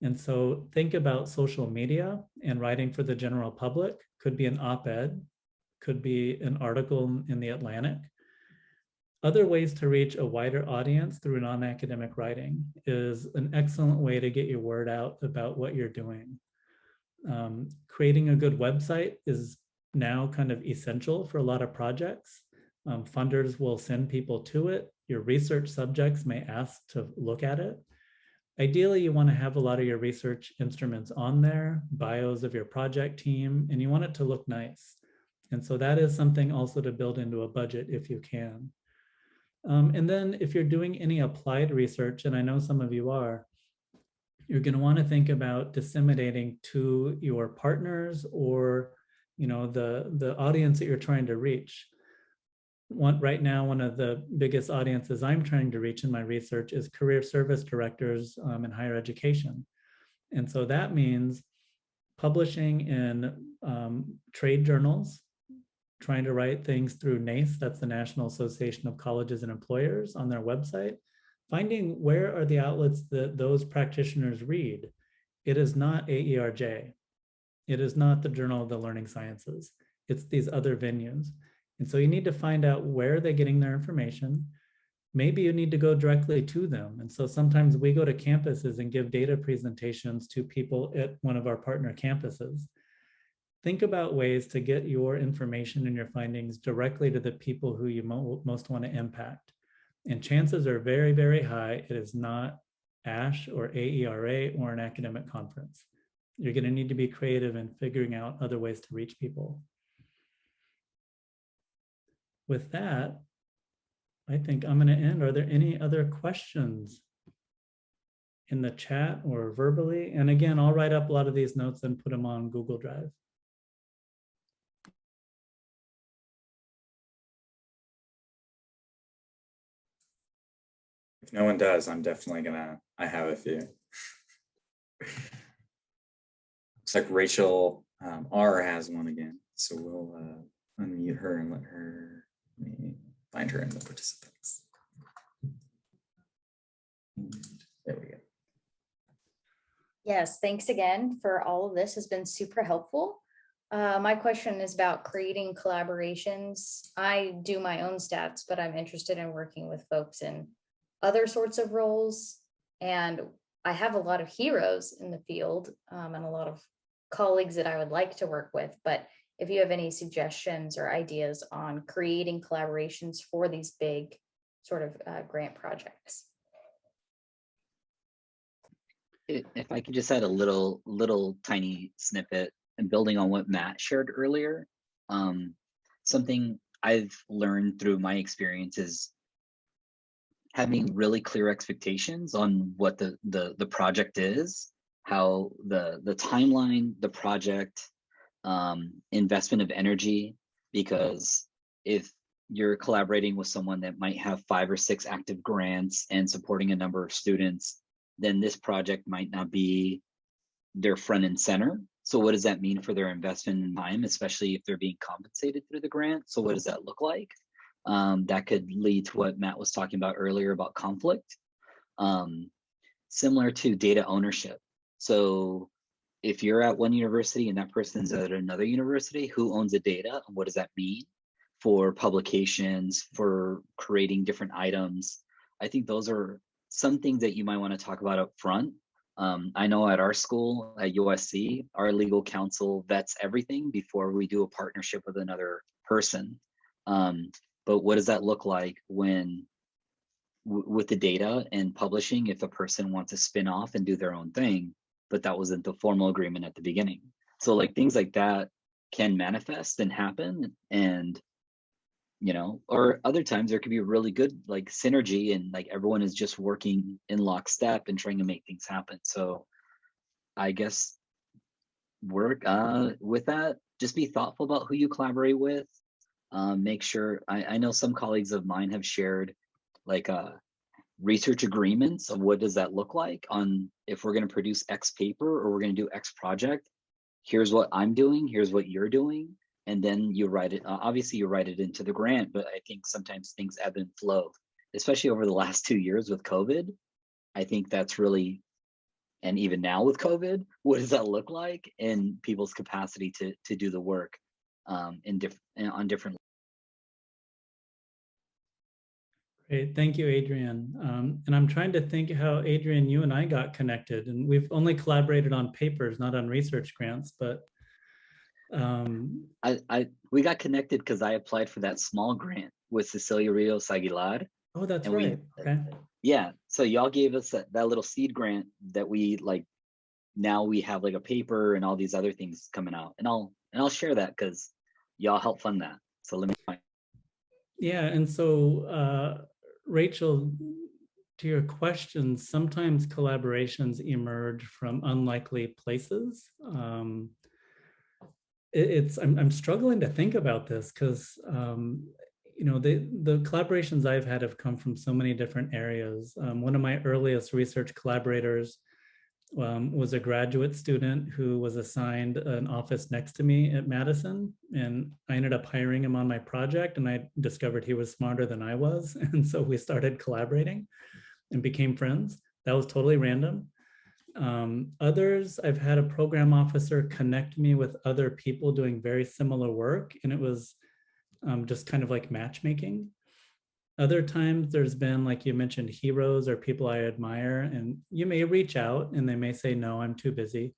Speaker 2: And so think about social media and writing for the general public. Could be an op-ed, could be an article in the Atlantic. Other ways to reach a wider audience through non-academic writing is an excellent way to get your word out about what you're doing. Creating a good website is now kind of essential for a lot of projects. Funders will send people to it. Your research subjects may ask to look at it. Ideally, you want to have a lot of your research instruments on there, bios of your project team, and you want it to look nice. And so that is something also to build into a budget if you can. And then if you're doing any applied research, and I know some of you are, you're going to want to think about disseminating to your partners or the audience that you're trying to reach. Right now, one of the biggest audiences I'm trying to reach in my research is career service directors in higher education. And so that means publishing in trade journals, trying to write things through NACE, that's the National Association of Colleges and Employers, on their website, finding where are the outlets that those practitioners read. It is not AERJ. It is not the Journal of the Learning Sciences. It's these other venues. And so you need to find out where they're getting their information. Maybe you need to go directly to them. And so sometimes we go to campuses and give data presentations to people at one of our partner campuses. Think about ways to get your information and your findings directly to the people who you most want to impact. And chances are very, very high it is not ASH or AERA or an academic conference. You're going to need to be creative in figuring out other ways to reach people. With that, I think I'm going to end. Are there any other questions in the chat or verbally? And again, I'll write up a lot of these notes and put them on Google Drive.
Speaker 1: If no one does, I'm definitely I have a few. Looks like Rachel R has one again. So we'll unmute her and let me find her in the participants. There we go.
Speaker 4: Yes, thanks again for all of this. Has been super helpful. My question is about creating collaborations. I do my own stats, but I'm interested in working with folks in other sorts of roles. And I have a lot of heroes in the field and a lot of colleagues that I would like to work with. But if you have any suggestions or ideas on creating collaborations for these big sort of grant projects.
Speaker 6: If I could just add a little tiny snippet and building on what Matt shared earlier, something I've learned through my experience is having really clear expectations on what the project is, how the timeline, the project, investment of energy, because if you're collaborating with someone that might have 5 or 6 active grants and supporting a number of students, then this project might not be their front and center. So what does that mean for their investment in time, especially if they're being compensated through the grant? So what does that look like? That could lead to what Matt was talking about earlier about conflict. Similar to data ownership. So if you're at one university and that person's at another university, who owns the data and what does that mean for publications, for creating different items? I think those are some things that you might want to talk about up front. I know at our school at USC, our legal counsel vets everything before we do a partnership with another person. But what does that look like when with the data and publishing if a person wants to spin off and do their own thing, but that wasn't the formal agreement at the beginning? So like things like that can manifest and happen, and or other times there could be really good like synergy and like everyone is just working in lockstep and trying to make things happen. So I guess work with that. Just be thoughtful about who you collaborate with. Make sure, I know some colleagues of mine have shared like research agreements of what does that look like on if we're going to produce X paper or we're going to do X project. Here's what I'm doing, here's what you're doing. And then you write it, obviously you write it into the grant, but I think sometimes things ebb and flow, especially over the last 2 years with COVID. I think that's really, and even now with COVID, what does that look like in people's capacity to do the work on different.
Speaker 2: Great, thank you, Adrian. And I'm trying to think how, Adrian, you and I got connected, and we've only collaborated on papers, not on research grants, but.
Speaker 6: We got connected because I applied for that small grant with Cecilia Rios Aguilar.
Speaker 2: Oh, that's
Speaker 6: and
Speaker 2: right, okay.
Speaker 6: Yeah, so y'all gave us that little seed grant that we like, now we have like a paper and all these other things coming out. And I'll share that because y'all help fund that. So let me find.
Speaker 2: Yeah, and so Rachel, to your question, sometimes collaborations emerge from unlikely places. I'm struggling to think about this because you know, the collaborations I've had have come from so many different areas. One of my earliest research collaborators was a graduate student who was assigned an office next to me at Madison, and I ended up hiring him on my project, and I discovered he was smarter than I was, and so we started collaborating and became friends. That was totally random. Others, I've had a program officer connect me with other people doing very similar work, and it was just kind of like matchmaking. Other times there's been, like you mentioned, heroes or people I admire, and you may reach out and they may say, no, I'm too busy.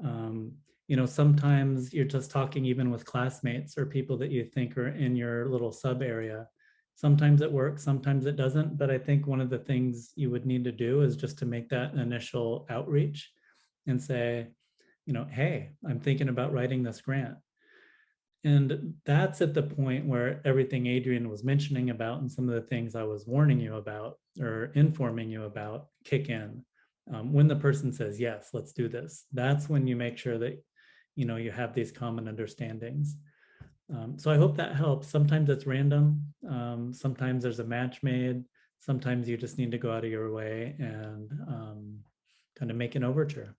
Speaker 2: You know, sometimes you're just talking even with classmates or people that you think are in your little sub area. Sometimes it works, sometimes it doesn't. But I think one of the things you would need to do is just to make that initial outreach and say, you know, hey, I'm thinking about writing this grant. And that's at the point where everything Adrian was mentioning about and some of the things I was warning you about or informing you about kick in. When the person says, yes, let's do this, that's when you make sure that, you know, you have these common understandings. So I hope that helps. Sometimes it's random. Sometimes there's a match made. Sometimes you just need to go out of your way and kind of make an overture.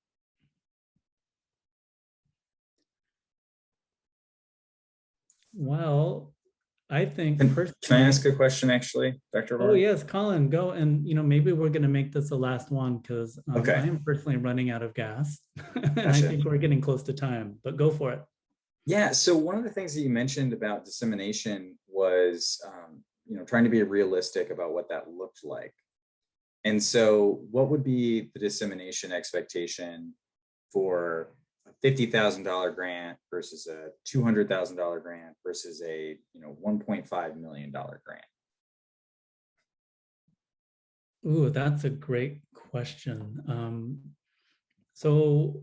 Speaker 2: Well, I think personally.
Speaker 1: Can I ask a question, actually, Dr.
Speaker 2: Oh yes, Colin, go. And you know, maybe we're going to make this the last one because
Speaker 1: Okay.
Speaker 2: I am personally running out of gas, and
Speaker 1: Gotcha.
Speaker 2: I think we're getting close to time. But go for it.
Speaker 1: Yeah. So one of the things that you mentioned about dissemination was, you know, trying to be realistic about what that looked like. And so, what would be the dissemination expectation for a $50,000 grant versus a $200,000 grant versus a, you know, $1.5 million grant?
Speaker 2: Ooh, that's a great question. So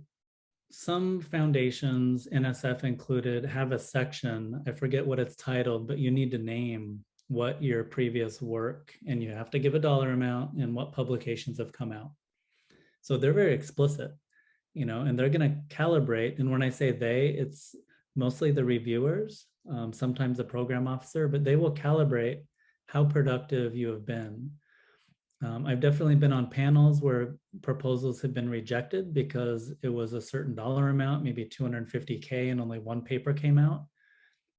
Speaker 2: some foundations, NSF included, have a section, I forget what it's titled, but you need to name what your previous work, and you have to give a dollar amount and what publications have come out. So they're very explicit, you know, and they're going to calibrate. And when I say they, it's mostly the reviewers, sometimes the program officer, but they will calibrate how productive you have been. I've definitely been on panels where proposals have been rejected because it was a certain dollar amount, maybe 250K, and only one paper came out.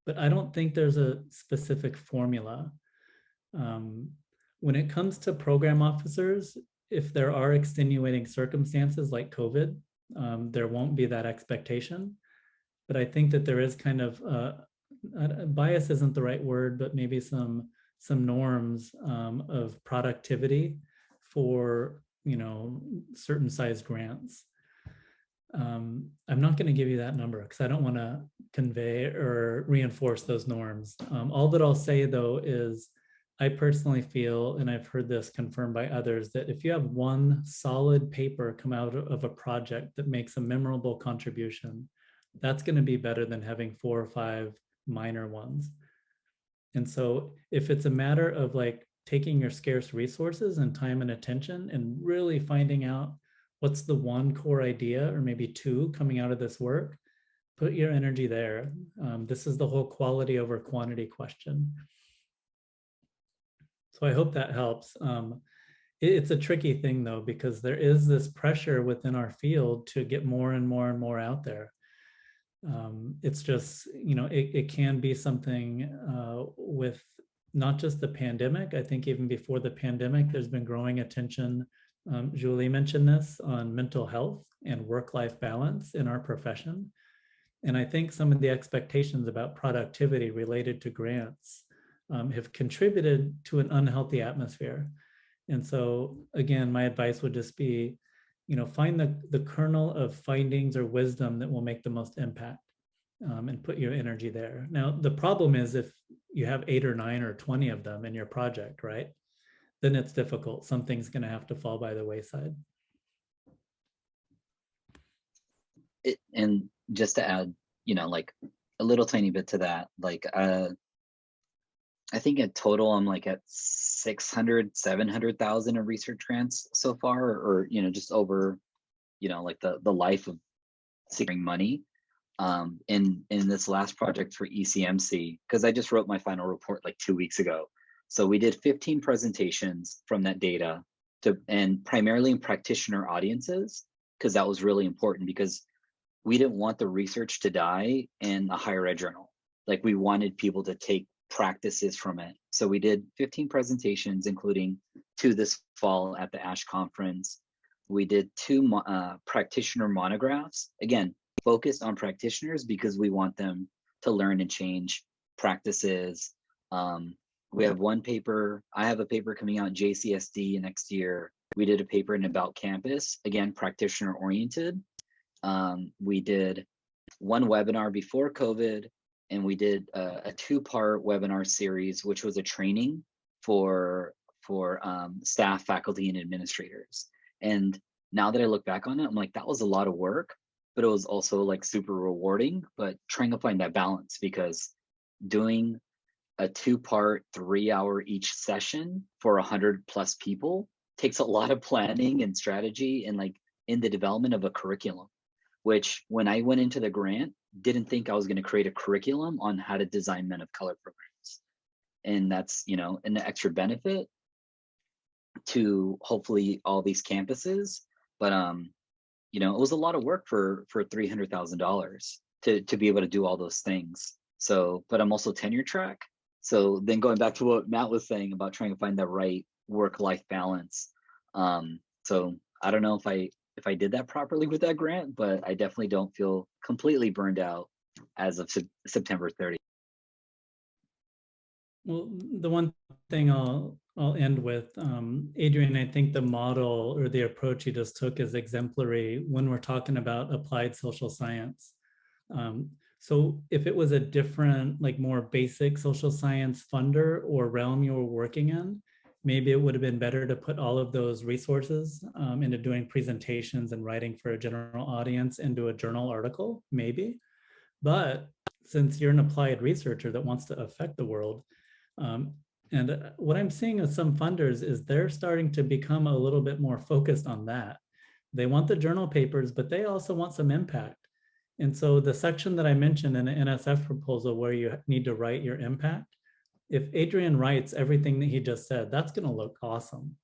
Speaker 2: But I don't think there's a specific formula. When it comes to program officers, if there are extenuating circumstances like COVID, there won't be that expectation. But I think that there is kind of, bias isn't the right word, but maybe some norms of productivity for, you know, certain size grants. I'm not going to give you that number because I don't want to convey or reinforce those norms. All that I'll say though is I personally feel, and I've heard this confirmed by others, that if you have one solid paper come out of a project that makes a memorable contribution, that's going to be better than having 4 or 5 minor ones. And so if it's a matter of like taking your scarce resources and time and attention and really finding out What's the one core idea, or maybe two, coming out of this work? Put your energy there. This is the whole quality over quantity question. So I hope that helps. It's a tricky thing though, because there is this pressure within our field to get more and more and more out there. It's just, it can be something with not just the pandemic. I think even before the pandemic, there's been growing attention. Julie mentioned this on mental health and work-life balance in our profession. And I think some of the expectations about productivity related to grants have contributed to an unhealthy atmosphere. And so again, my advice would just be, find the kernel of findings or wisdom that will make the most impact, and put your energy there. Now, the problem is if you have 8 or 9 or 20 of them in your project, right? Then it's difficult. Something's going to have to fall by the wayside.
Speaker 6: And just to add, like a little tiny bit to that, like I think in total I'm like at 600,000-700,000 in research grants so far, or just over, like the life of securing money. In this last project for ECMC, because I just wrote my final report like 2 weeks ago. So we did 15 presentations from that data and primarily in practitioner audiences, because that was really important, because we didn't want the research to die in a higher ed journal. Like, we wanted people to take practices from it. So we did 15 presentations, including 2 this fall at the ASH conference. We did 2 practitioner monographs, again, focused on practitioners because we want them to learn and change practices. We have one paper. I have a paper coming out in JCSD next year. We did a paper in About Campus, again, practitioner oriented. We did one webinar before COVID, and we did a 2-part webinar series, which was a training for staff, faculty, and administrators. And now that I look back on it, I'm like, that was a lot of work, but it was also like super rewarding, but trying to find that balance, because doing a 2-part 3-hour each session for 100+ people takes a lot of planning and strategy, and like in the development of a curriculum, which when I went into the grant, didn't think I was going to create a curriculum on how to design Men of Color programs. And that's, an extra benefit to hopefully all these campuses. But, it was a lot of work for $300,000 to be able to do all those things. So, but I'm also tenure track. So then going back to what Matt was saying about trying to find that right work-life balance. So I don't know if I did that properly with that grant, but I definitely don't feel completely burned out as of September 30th.
Speaker 2: Well, the one thing I'll end with, Adrian, I think the model or the approach you just took is exemplary when we're talking about applied social science. So if it was a different, like more basic social science funder or realm you were working in, maybe it would have been better to put all of those resources into doing presentations and writing for a general audience into a journal article, maybe. But since you're an applied researcher that wants to affect the world, and what I'm seeing with some funders is they're starting to become a little bit more focused on that. They want the journal papers, but they also want some impact. And so the section that I mentioned in the NSF proposal where you need to write your impact, if Adrian writes everything that he just said, that's going to look awesome.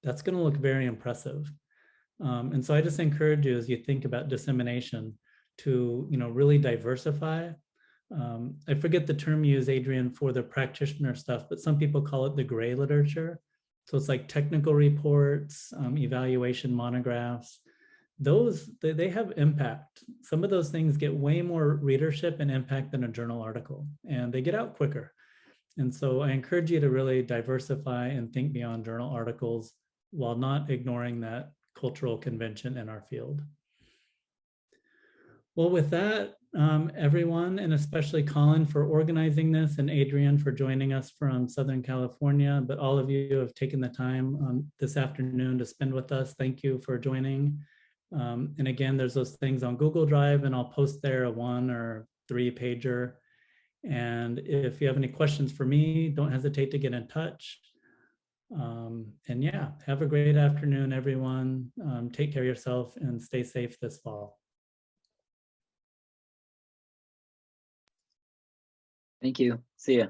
Speaker 2: That's going to look very impressive. And so I just encourage you, as you think about dissemination, to really diversify. I forget the term you use, Adrian, for the practitioner stuff, but some people call it the gray literature. So it's like technical reports, evaluation monographs. Those, they have impact. Some of those things get way more readership and impact than a journal article, and they get out quicker. And so I encourage you to really diversify and think beyond journal articles while not ignoring that cultural convention in our field. Well, with that, everyone, and especially Colin for organizing this, and Adrian for joining us from Southern California, but all of you who have taken the time this afternoon to spend with us, thank you for joining. And again, there's those things on Google Drive, and I'll post there a 1 or 3 pager. And if you have any questions for me, don't hesitate to get in touch. And yeah, have a great afternoon, everyone. Take care of yourself and stay safe this fall.
Speaker 6: Thank you. See ya.